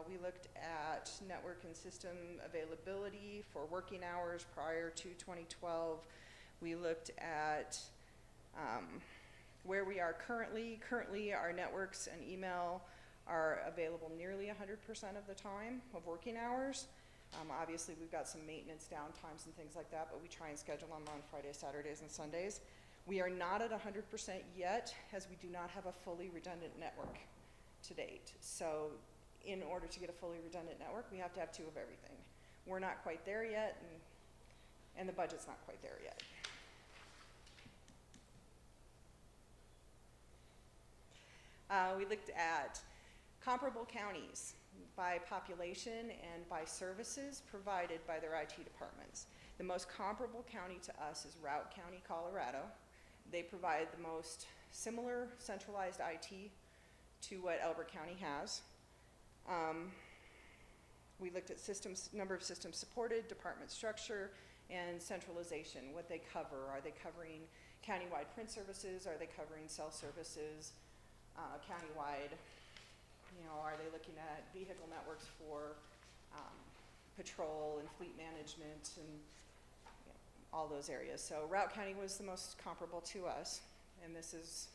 we looked at network and system availability for working hours prior to 2012. We looked at where we are currently. Currently, our networks and email are available nearly 100% of the time of working hours. Obviously, we've got some maintenance downtimes and things like that, but we try and schedule them on Fridays, Saturdays, and Sundays. We are not at 100% yet, as we do not have a fully redundant network to date. So in order to get a fully redundant network, we have to have 2 of everything. We're not quite there yet, and the budget's not quite there yet. We looked at comparable counties by population and by services provided by their IT departments. The most comparable county to us is Routt County, Colorado. They provide the most similar centralized IT to what Elbert County has. We looked at systems, number of systems supported, department structure, and centralization, what they cover. Are they covering countywide print services? Are they covering cell services countywide? You know, are they looking at vehicle networks for patrol and fleet management and all those areas? So Routt County was the most comparable to us, and this is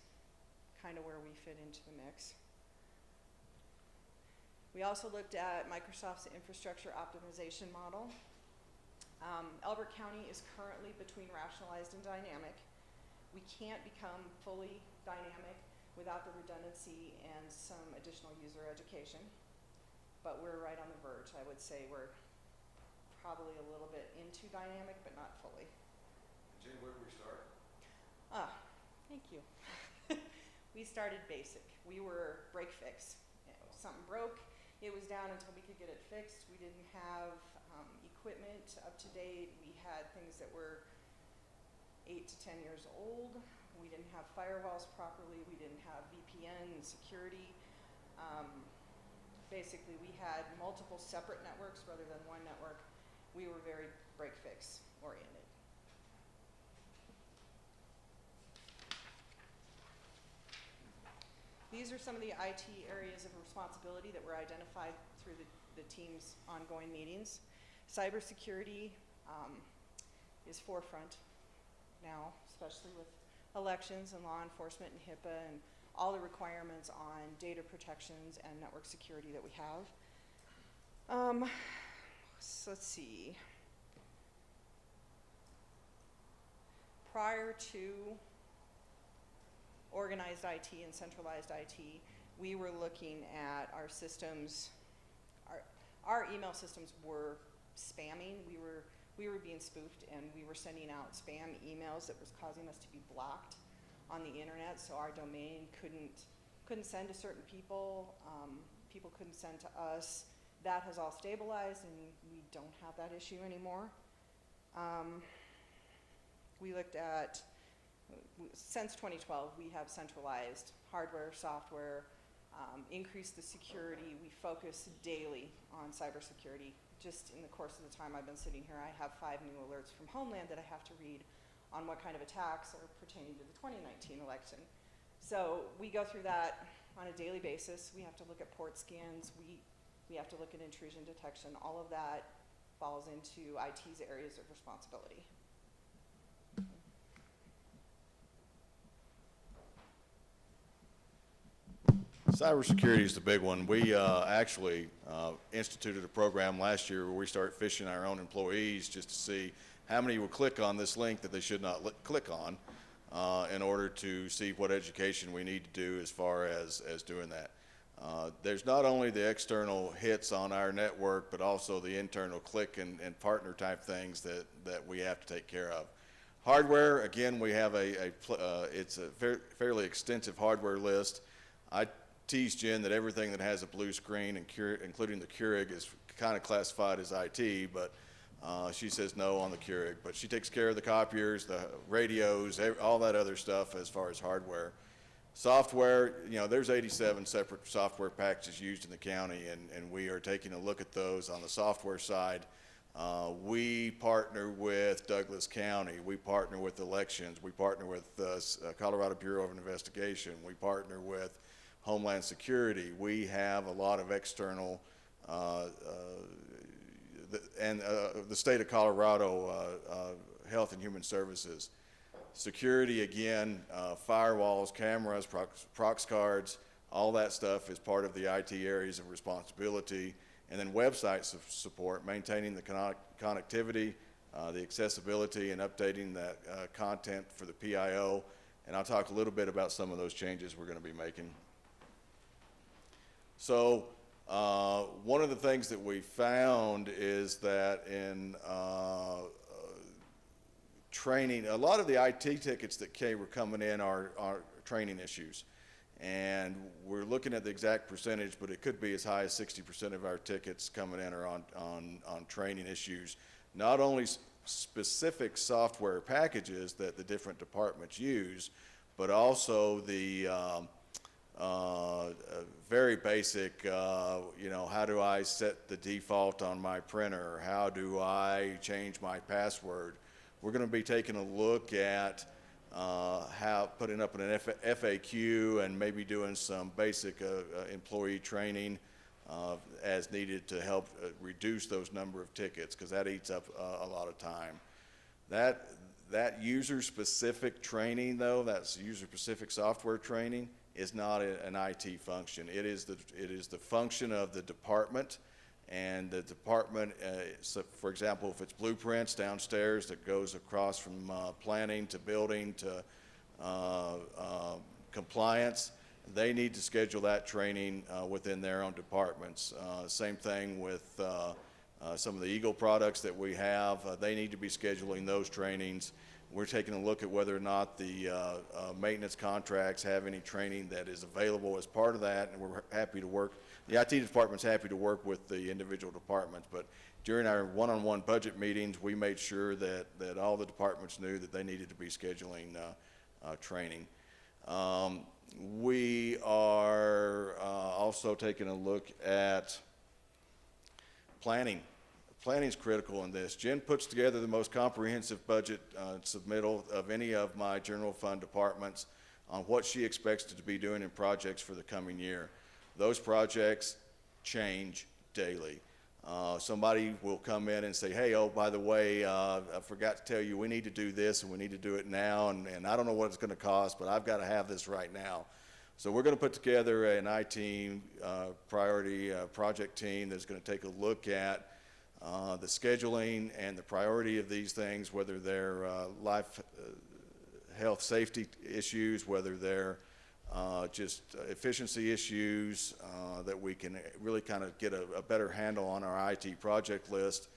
kind of where we fit into the mix. We also looked at Microsoft's infrastructure optimization model. Elbert County is currently between rationalized and dynamic. We can't become fully dynamic without the redundancy and some additional user education, but we're right on the verge. I would say we're probably a little bit into dynamic, but not fully. Jen, where did we start? Thank you. We started basic. We were break fix. You know, something broke, it was down until we could get it fixed. We didn't have equipment up to date. We had things that were 8 to 10 years old. We didn't have firewalls properly. We didn't have VPN and security. Basically, we had multiple separate networks rather than one network. We were very break fix oriented. These are some of the IT areas of responsibility that were identified through the team's ongoing meetings. Cybersecurity is forefront now, especially with elections and law enforcement and HIPAA and all the requirements on data protections and network security that we have. So let's see. Prior to organized IT and centralized IT, we were looking at our systems. Our email systems were spamming. We were being spoofed, and we were sending out spam emails that was causing us to be blocked on the internet. So our domain couldn't send to certain people. People couldn't send to us. That has all stabilized, and we don't have that issue anymore. We looked at, since 2012, we have centralized hardware, software, increased the security. We focus daily on cybersecurity. Just in the course of the time I've been sitting here, I have 5 new alerts from Homeland that I have to read on what kind of attacks are pertaining to the 2019 election. So we go through that on a daily basis. We have to look at port scans. We have to look at intrusion detection. All of that falls into IT's areas of responsibility. Cybersecurity is the big one. We actually instituted a program last year where we started phishing our own employees just to see how many would click on this link that they should not click on in order to see what education we need to do as far as doing that. There's not only the external hits on our network, but also the internal click and partner type things that we have to take care of. Hardware, again, we have it's a fairly extensive hardware list. I tease Jen that everything that has a blue screen, including the Keurig, is kind of classified as IT, but she says no on the Keurig. But she takes care of the copiers, the radios, all that other stuff as far as hardware. Software, you know, there's 87 separate software packages used in the county, and we are taking a look at those on the software side. We partner with Douglas County. We partner with elections. We partner with Colorado Bureau of Investigation. We partner with Homeland Security. We have a lot of external, the state of Colorado Health and Human Services. Security, again, firewalls, cameras, prox cards, all that stuff is part of the IT areas of responsibility. And then website support, maintaining the connectivity, the accessibility, and updating that content for the PIO. And I'll talk a little bit about some of those changes we're going to be making. So one of the things that we found is that in training, a lot of the IT tickets that were coming in are training issues. And we're looking at the exact percentage, but it could be as high as 60% of our tickets coming in are on training issues. Not only specific software packages that the different departments use, but also the very basic, how do I set the default on my printer? How do I change my password? We're going to be taking a look at putting up an FAQ and maybe doing some basic employee training as needed to help reduce those number of tickets, because that eats up a lot of time. That user-specific training, though, that's user-specific software training, is not an IT function. It is the function of the department, and the department, so for example, if it's blueprints downstairs that goes across from planning to building to compliance, they need to schedule that training within their own departments. Same thing with some of the Eagle products that we have. They need to be scheduling those trainings. We're taking a look at whether or not the maintenance contracts have any training that is available as part of that, and we're happy to work. The IT department's happy to work with the individual departments, but during our one-on-one budget meetings, we made sure that all the departments knew that they needed to be scheduling training. We are also taking a look at planning. Planning is critical in this. Jen puts together the most comprehensive budget submittal of any of my general fund departments on what she expects to be doing in projects for the coming year. Those projects change daily. Somebody will come in and say, hey, oh, by the way, I forgot to tell you, we need to do this and we need to do it now, and I don't know what it's going to cost, but I've got to have this right now. So we're going to put together an IT priority project team that's going to take a look at the scheduling and the priority of these things, whether they're life, health, safety issues, whether they're just efficiency issues, that we can really kind of get a better handle on our IT project list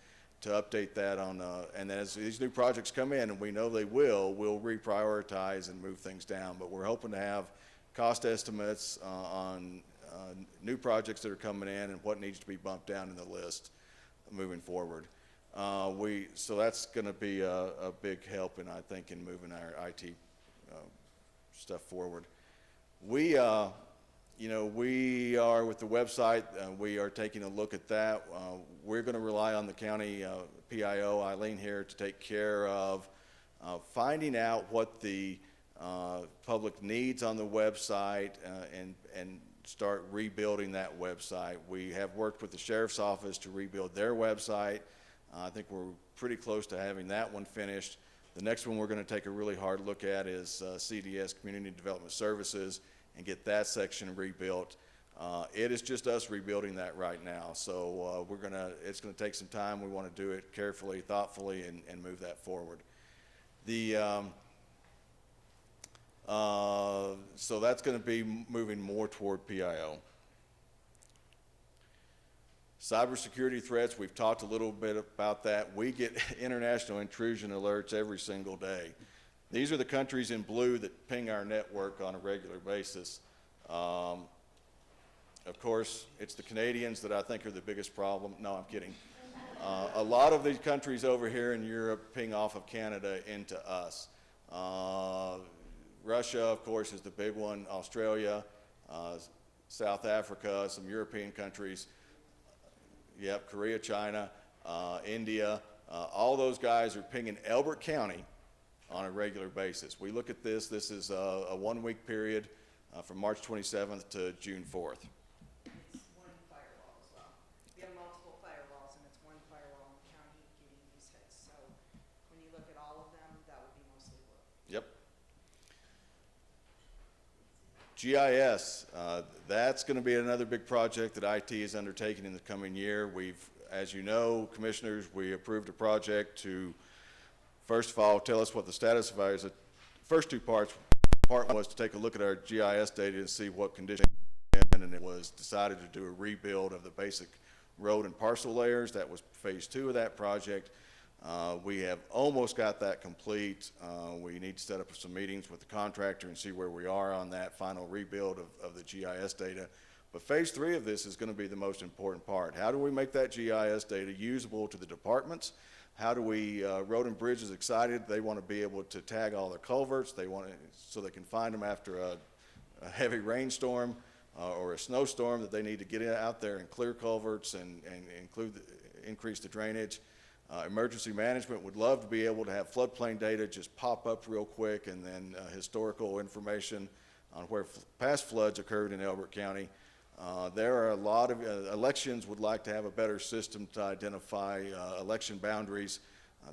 to update that on, and then as these new projects come in, and we know they will, we'll reprioritize and move things down. But we're hoping to have cost estimates on new projects that are coming in and what needs to be bumped down in the list moving forward. So that's going to be a big help, I think, in moving our IT stuff forward. We are with the website. We are taking a look at that. We're going to rely on the county PIO, Eileen here, to take care of finding out what the public needs on the website and start rebuilding that website. We have worked with the sheriff's office to rebuild their website. I think we're pretty close to having that one finished. The next one we're going to take a really hard look at is CDS, Community Development Services, and get that section rebuilt. It is just us rebuilding that right now, so it's going to take some time. We want to do it carefully, thoughtfully, and move that forward. So that's going to be moving more toward PIO. Cybersecurity threats, we've talked a little bit about that. We get international intrusion alerts every single day. These are the countries in blue that ping our network on a regular basis. Of course, it's the Canadians that I think are the biggest problem. No, I'm kidding. A lot of these countries over here in Europe ping off of Canada into us. Russia, of course, is the big one. Australia, South Africa, some European countries. Yep, Korea, China, India. All those guys are pinging Elbert County on a regular basis. We look at this. This is a 1-week period from March 27th to June 4th. It's one firewall as well. We have multiple firewalls, and it's one firewall in the county getting these hits. So when you look at all of them, that would be mostly blue. Yep. GIS, that's going to be another big project that IT is undertaking in the coming year. As you know, commissioners, we approved a project to, first of all, tell us what the status of ours. The first two parts. Part one was to take a look at our GIS data and see what condition it's in, and it was decided to do a rebuild of the basic road and parcel layers. That was phase 2 of that project. We have almost got that complete. We need to set up some meetings with the contractor and see where we are on that final rebuild of the GIS data. But phase 3 of this is going to be the most important part. How do we make that GIS data usable to the departments? How do we, Road and Bridge is excited. They want to be able to tag all their culverts. They want to, so they can find them after a heavy rainstorm or a snowstorm, that they need to get out there and clear culverts and increase the drainage. Emergency management would love to be able to have floodplain data just pop up real quick, and then historical information on where past floods occurred in Elbert County. There are a lot of elections would like to have a better system to identify election boundaries.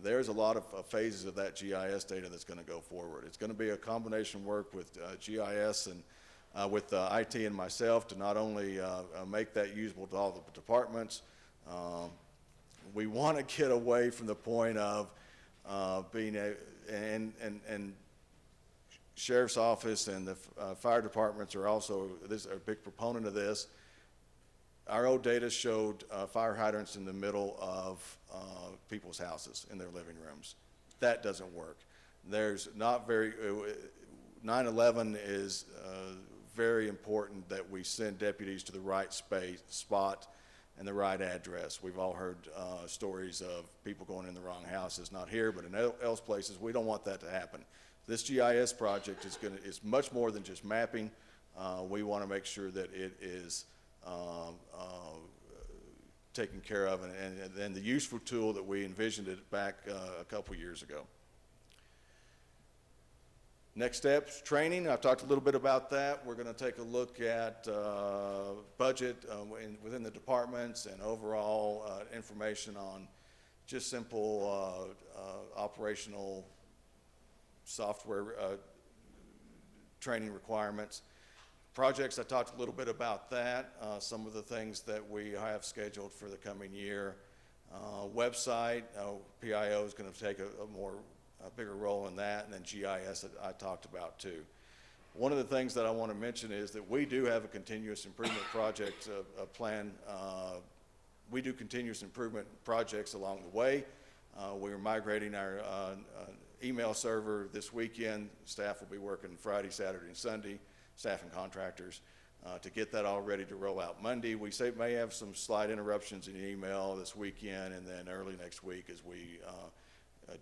There's a lot of phases of that GIS data that's going to go forward. It's going to be a combination work with GIS and with IT and myself to not only make that usable to all the departments. We want to get away from the point of being and Sheriff's Office and the fire departments are also a big proponent of this. Our old data showed fire hydrants in the middle of people's houses in their living rooms. That doesn't work. There's not very, 9/11 is very important that we send deputies to the right spot and the right address. We've all heard stories of people going in the wrong houses, not here, but in else places. We don't want that to happen. This GIS project is much more than just mapping. We want to make sure that it is taken care of, and the useful tool that we envisioned it back a couple years ago. Next steps, training. I've talked a little bit about that. We're going to take a look at budget within the departments and overall information on just simple operational software training requirements. Projects, I talked a little bit about that, some of the things that we have scheduled for the coming year. Website, PIO is going to take a bigger role in that, and then GIS that I talked about too. One of the things that I want to mention is that we do have a continuous improvement project plan. We do continuous improvement projects along the way. We are migrating our email server this weekend. Staff will be working Friday, Saturday, and Sunday, staff and contractors, to get that all ready to roll out Monday. We may have some slight interruptions in email this weekend, and then early next week as we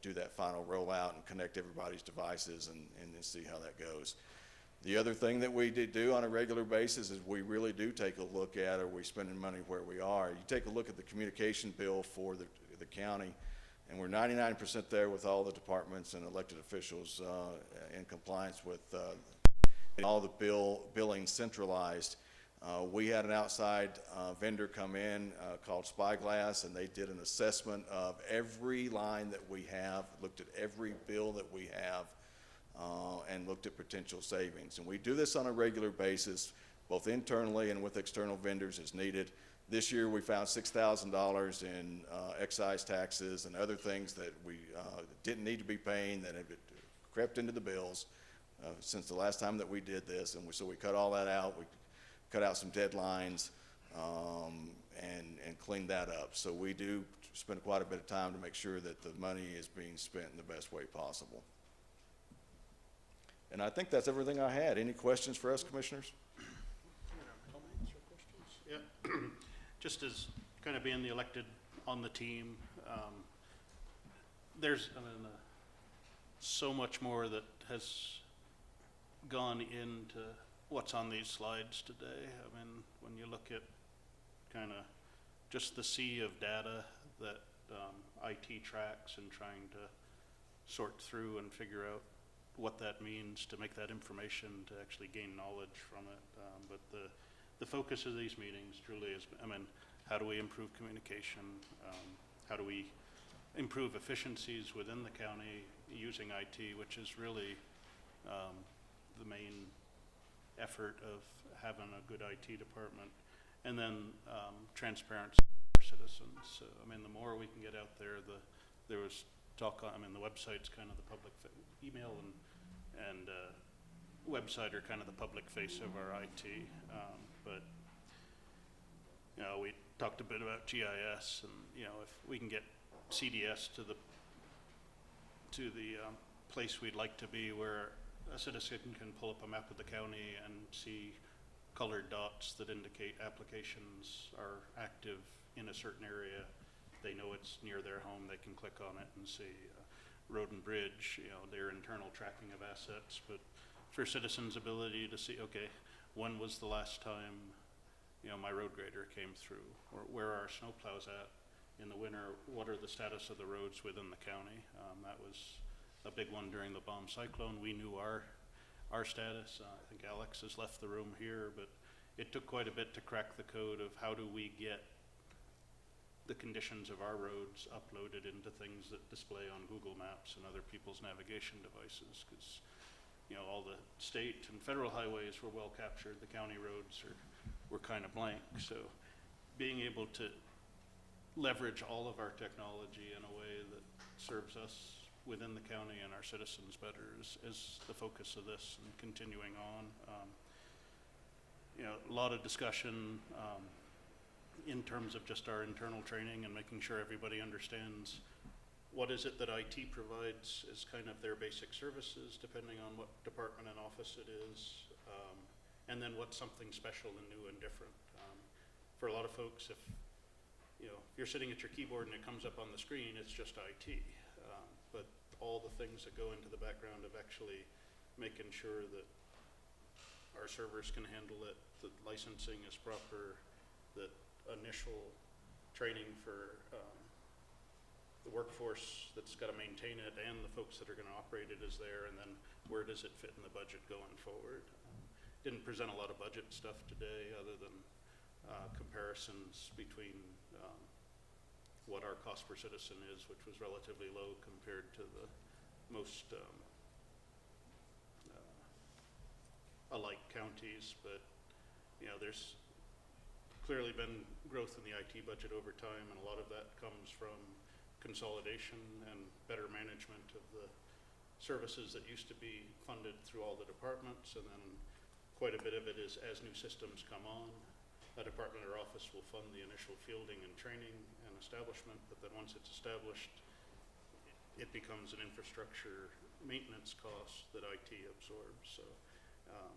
do that final rollout and connect everybody's devices and see how that goes. The other thing that we do on a regular basis is we really do take a look at, are we spending money where we are? You take a look at the communication bill for the county, and we're 99% there with all the departments and elected officials in compliance with all the billing centralized. We had an outside vendor come in called Spyglass, and they did an assessment of every line that we have, looked at every bill that we have, and looked at potential savings. And we do this on a regular basis, both internally and with external vendors as needed. This year we found $6,000 in excise taxes and other things that we didn't need to be paying that had crept into the bills since the last time that we did this. And so we cut all that out. We cut out some deadlines and cleaned that up. So we do spend quite a bit of time to make sure that the money is being spent in the best way possible. And I think that's everything I had. Any questions for us, commissioners? Yeah. Just as kind of being the elected on the team, there's so much more that has gone into what's on these slides today. I mean, when you look at kind of just the sea of data that IT tracks and trying to sort through and figure out what that means to make that information to actually gain knowledge from it. But the focus of these meetings truly is, I mean, how do we improve communication? How do we improve efficiencies within the county using IT, which is really the main effort of having a good IT department, and then transparency for citizens. So, I mean, the more we can get out there, there was talk on, I mean, the website's kind of the public, email and website are kind of the public face of our IT. But, you know, we talked a bit about GIS, and, you know, if we can get CDS to the to the place we'd like to be, where a citizen can pull up a map of the county and see colored dots that indicate applications are active in a certain area. They know it's near their home, they can click on it and see road and bridge, their internal tracking of assets, but for citizens' ability to see, okay, when was the last time, my road grader came through, or where are snowplows at in the winter, what are the status of the roads within the county? That was a big one during the bomb cyclone. We knew our status. I think Alex has left the room here, but it took quite a bit to crack the code of how do we get the conditions of our roads uploaded into things that display on Google Maps and other people's navigation devices, because all the state and federal highways were well captured. The county roads were kind of blank. So being able to leverage all of our technology in a way that serves us within the county and our citizens better is the focus of this, and continuing on. A lot of discussion in terms of just our internal training and making sure everybody understands what is it that IT provides as kind of their basic services, depending on what department and office it is, and then what's something special and new and different. For a lot of folks, if you're sitting at your keyboard and it comes up on the screen, it's just IT. But all the things that go into the background of actually making sure that our servers can handle it, that licensing is proper, that initial training for the workforce that's got to maintain it and the folks that are going to operate it is there, and then where does it fit in the budget going forward. Didn't present a lot of budget stuff today other than comparisons between what our cost per citizen is, which was relatively low compared to the most alike counties, but there's clearly been growth in the IT budget over time, and a lot of that comes from consolidation and better management of the services that used to be funded through all the departments, and then quite a bit of it is as new systems come on, a department or office will fund the initial fielding and training and establishment, but then once it's established, it becomes an infrastructure maintenance cost that IT absorbs. So I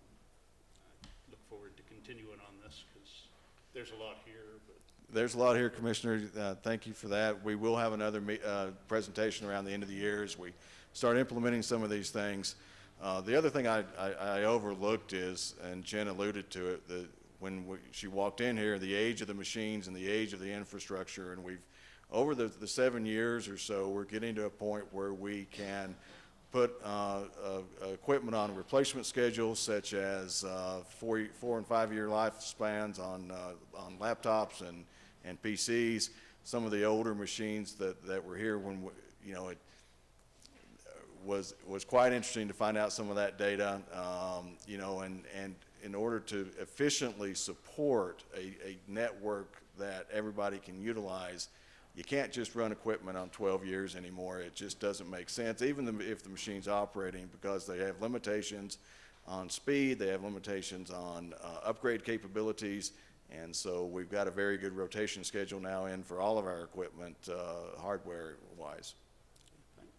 look forward to continuing on this, because there's a lot here. But There's a lot here, Commissioner. Thank you for that. We will have another presentation around the end of the year as we start implementing some of these things. The other thing I overlooked is, and Jen alluded to it, that when she walked in here, the age of the machines and the age of the infrastructure, and we've, over the 7 years or so, we're getting to a point where we can put equipment on replacement schedules, such as 4 and 5 year lifespans on laptops and PCs. Some of the older machines that were here when it was quite interesting to find out some of that data. And in order to efficiently support a network that everybody can utilize, you can't just run equipment on 12 years anymore. It just doesn't make sense, even if the machine's operating, because they have limitations on speed, they have limitations on upgrade capabilities, and so we've got a very good rotation schedule now in for all of our equipment, hardware-wise. thanks.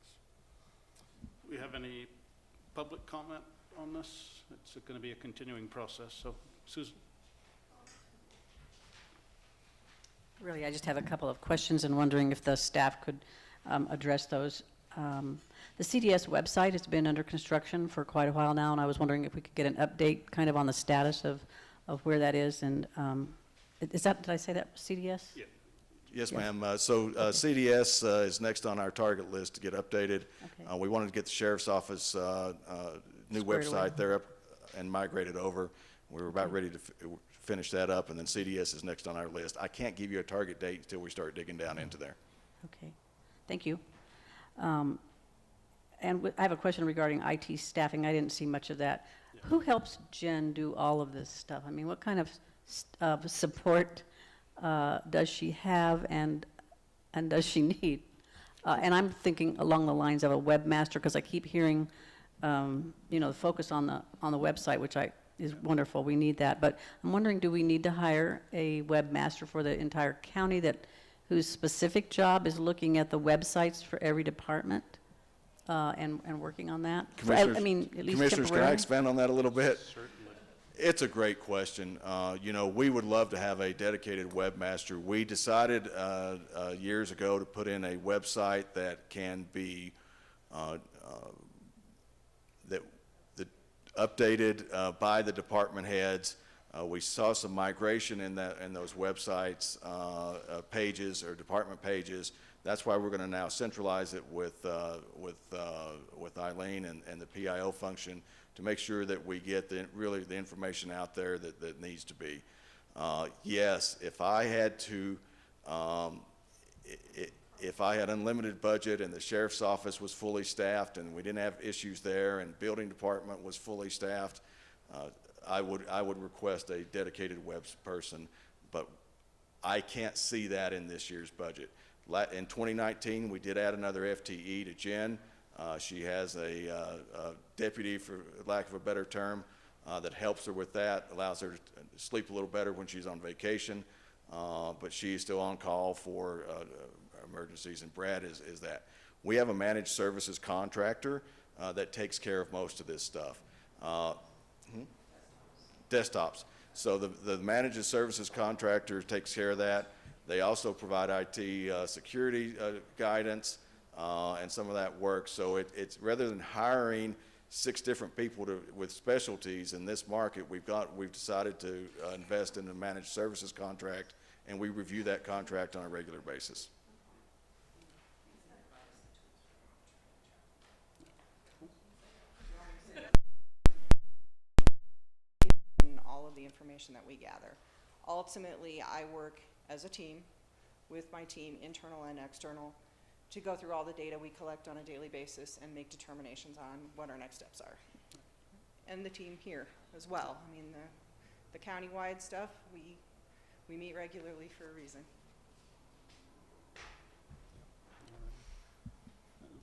We have any public comment on this? It's going to be a continuing process. So, Susan. Really, I just have a couple of questions and wondering if the staff could address those. The CDS website has been under construction for quite a while now, and I was wondering if we could get an update kind of on the status of where that is. And is that, did I say that, CDS? Yeah. Yes, ma'am. CDS is next on our target list to get updated. Okay. We wanted to get the Sheriff's Office new Squared away. website there up and migrated over. We were about ready to finish that up, and then CDS is next on our list. I can't give you a target date until we start digging down into there. Okay, thank you. And I have a question regarding IT staffing. I didn't see much of that. Yeah. Who helps Jen do all of this stuff? I mean, what kind of support does she have, and does she need? And I'm thinking along the lines of a webmaster, because I keep hearing, the focus on the website, which is wonderful. We need that. But I'm wondering, do we need to hire a webmaster for the entire county whose specific job is looking at the websites for every department? and working on that? I Commissioners- mean, at least Commissioners, can I temporarily? expand on that a little bit? Certainly. It's a great question. You know, we would love to have a dedicated webmaster. We decided years ago to put in a website that can be that updated by the department heads. We saw some migration in those websites pages or department pages. That's why we're going to now centralize it with Eileen and the PIO function to make sure that we get really the information out there that needs to be. Yes, if I had to, if I had unlimited budget and the sheriff's office was fully staffed and we didn't have issues there and building department was fully staffed, I would request a dedicated web person, but I can't see that in this year's budget. In 2019, we did add another FTE to Jen. She has a deputy, for lack of a better term, that helps her with that, allows her to sleep a little better when she's on vacation, but she's still on call for emergencies, and Brad is that. We have a managed services contractor that takes care of most of this stuff. Desktops. So the managed services contractor takes care of that. They also provide IT security guidance and some of that work. So it's rather than hiring 6 different people with specialties in this market, we've decided to invest in a managed services contract, and we review that contract on a regular basis. All of the information that we gather. Ultimately, I work as a team with my team, internal and external, to go through all the data we collect on a daily basis and make determinations on what our next steps are. And the team here as well. I mean, the county-wide stuff, we meet regularly for a reason.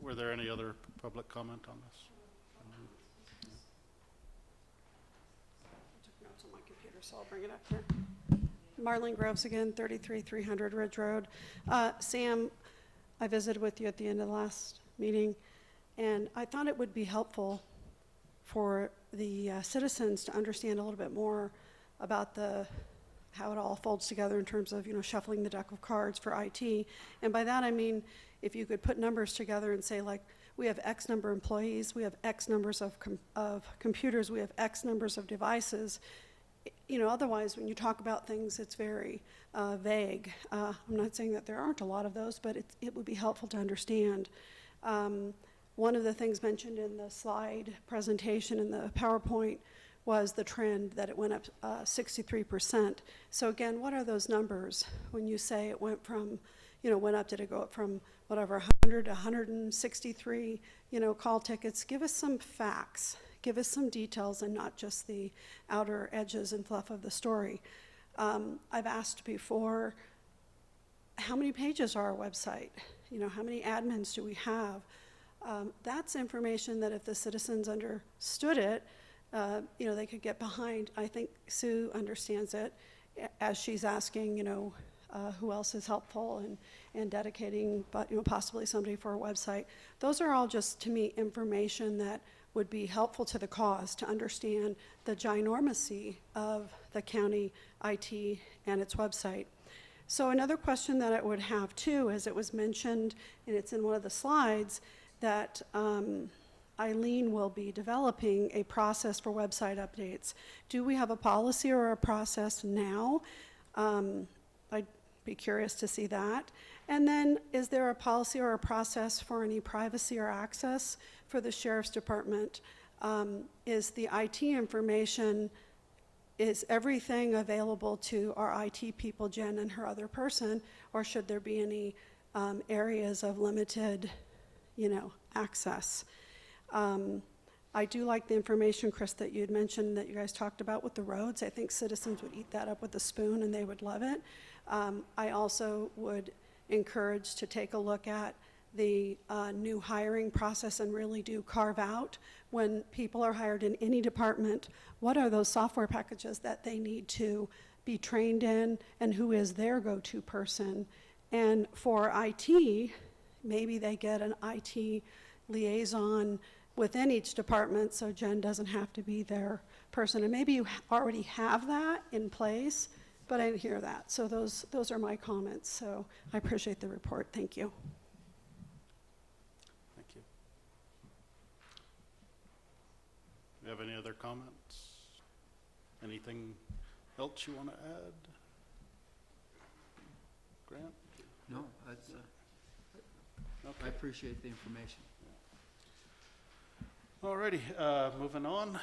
Were there any other public comment on this? I took notes on my computer, so I'll bring it up here. Marlene Groves again, 33300 Ridge Road. Sam, I visited with you at the end of the last meeting, and I thought it would be helpful for the citizens to understand a little bit more about how it all folds together in terms of, shuffling the deck of cards for IT. And by that I mean, if you could put numbers together and say, like, we have X number of employees, we have X numbers of computers, we have X numbers of devices. Otherwise, when you talk about things, it's very vague. I'm not saying that there aren't a lot of those, but it would be helpful to understand. One of the things mentioned in the slide presentation in the PowerPoint was the trend that it went up 63%. So again, what are those numbers? When you say it went from, went up, did it go up from whatever, 100 to 163, call tickets? Give us some facts. Give us some details and not just the outer edges and fluff of the story. I've asked before, how many pages are our website? How many admins do we have? That's information that if the citizens understood it, they could get behind. I think Sue understands it as she's asking, who else is helpful and dedicating, but possibly somebody for a website. Those are all just, to me, information that would be helpful to the cause to understand the ginormacy of the county IT and its website. So another question that I would have too, as it was mentioned, and it's in one of the slides, that Eileen will be developing a process for website updates. Do we have a policy or a process now? I'd be curious to see that. And then, is there a policy or a process for any privacy or access for the Sheriff's Department? Is the IT information, is everything available to our IT people, Jen and her other person, or should there be any areas of limited, access? I do like the information, Chris, that you had mentioned that you guys talked about with the roads. I think citizens would eat that up with a spoon and they would love it. I also would encourage to take a look at the new hiring process and really do carve out when people are hired in any department, what are those software packages that they need to be trained in and who is their go-to person. And for IT, maybe they get an IT liaison within each department, so Jen doesn't have to be their person. And maybe you already have that in place, but I didn't hear that. So those are my comments. So I appreciate the report. Thank you. Thank you. Do you have any other comments? Anything else you want to add? Grant? No, that's, I Okay. appreciate the information. Alrighty, moving on.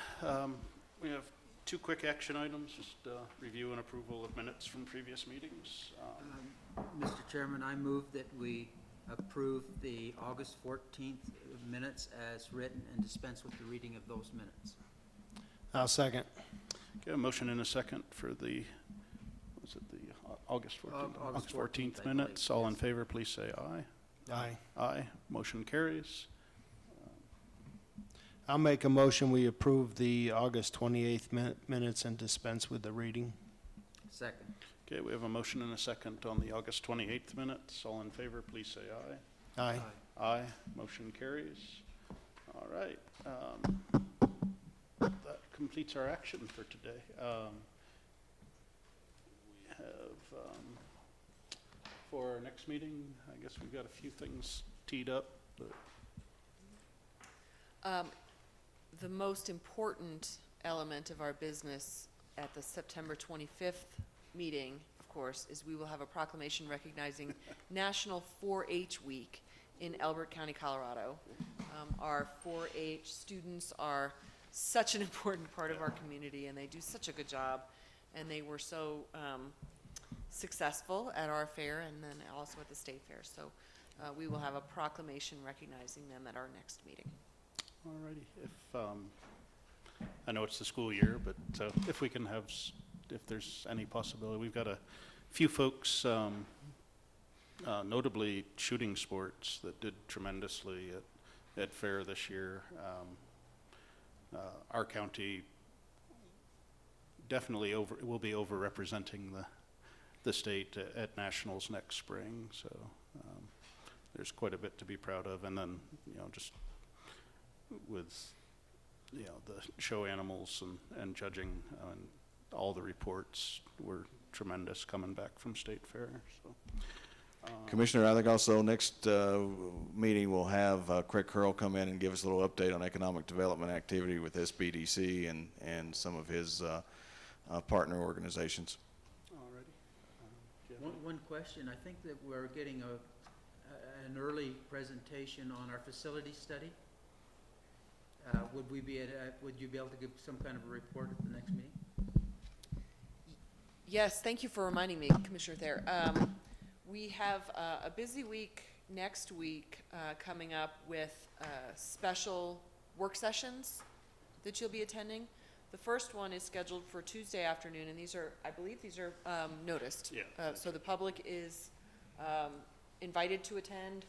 We have two quick action items, just review and approval of minutes from previous meetings. Mr. Chairman, I move that we approve the August 14th minutes as written and dispense with the reading of those minutes. I'll second. Okay, a motion and a second for the, was it the August 14th? August 14th 14th, I minutes. believe, All in yes. favor, please say aye. Aye. Aye. Motion carries. I'll make a motion, we approve the August 28th minutes and dispense with the reading. Second. Okay, we have a motion and a second on the August 28th minutes. All in favor, please say aye. Aye. Aye. Motion carries. All right. That completes our action for today. We have, for our next meeting, I guess we've got a few things teed up, but The most important element of our business at the September 25th meeting, of course, is we will have a proclamation recognizing National 4-H Week in Elbert County, Colorado. Our 4-H students are such an important part of our community, and they do such a good job. And they were so successful at our fair and then also at the state fair. So we will have a proclamation recognizing them at our next meeting. alrighty. If, I know it's the school year, but if we can have, if there's any possibility, we've got a few folks, notably shooting sports, that did tremendously at fair this year. Our county definitely will be overrepresenting the state at nationals next spring, so there's quite a bit to be proud of. And then, just with, the show animals and judging, and all the reports were tremendous coming back from state fair, so. Commissioner, I think also next meeting we'll have Craig Curl come in and give us a little update on economic development activity with SBDC and some of his partner organizations. Alrighty. One question, I think that we're getting an early presentation on our facility study. Would you be able to give some kind of a report at the next meeting? Yes, thank you for reminding me, Commissioner Thayer. We have a busy week next week coming up with special work sessions that you'll be attending. The first one is scheduled for Tuesday afternoon, and I believe these are noticed. Yeah. So the public is invited to attend.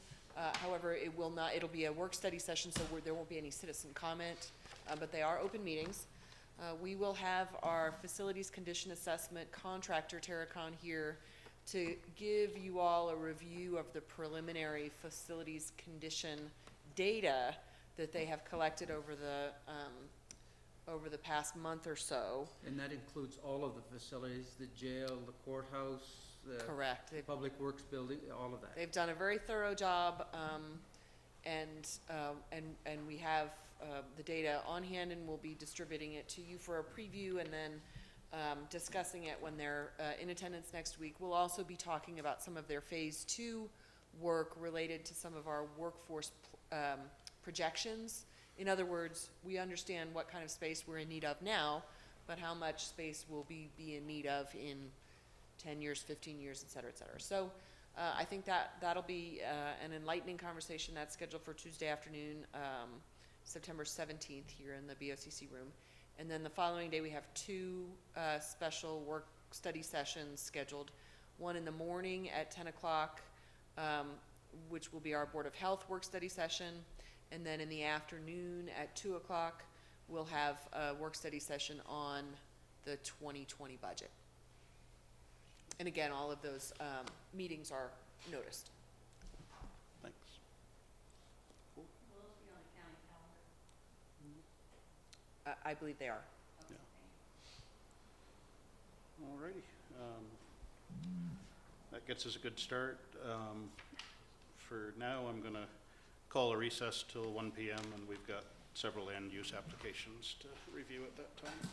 However, it'll be a work study session, so there won't be any citizen comment, but they are open meetings. We will have our facilities condition assessment contractor, Terracon, here to give you all a review of the preliminary facilities condition data that they have collected over the past month or so. And that includes all of the facilities, the jail, the courthouse, the Correct. Public Works building, all of that. They've done a very thorough job, and we have the data on hand, and we'll be distributing it to you for a preview, and then discussing it when they're in attendance next week. We'll also be talking about some of their phase 2 work related to some of our workforce projections. In other words, we understand what kind of space we're in need of now, but how much space we'll be in need of in 10 years, 15 years, et cetera, et cetera. So I think that'll be an enlightening conversation. That's scheduled for Tuesday afternoon, September 17th here in the BoCC room. And then the following day, we have 2 special work study sessions scheduled. One in the morning at 10 o'clock, which will be our Board of Health work study session. And then in the afternoon at 2 o'clock, we'll have a work study session on the 2020 budget. And again, all of those meetings are noticed. Thanks. Cool. I believe they are. Yeah. All righty. That gets us a good start. For now, I'm going to call a recess till 1 p.m. and we've got several end-use applications to review at that time.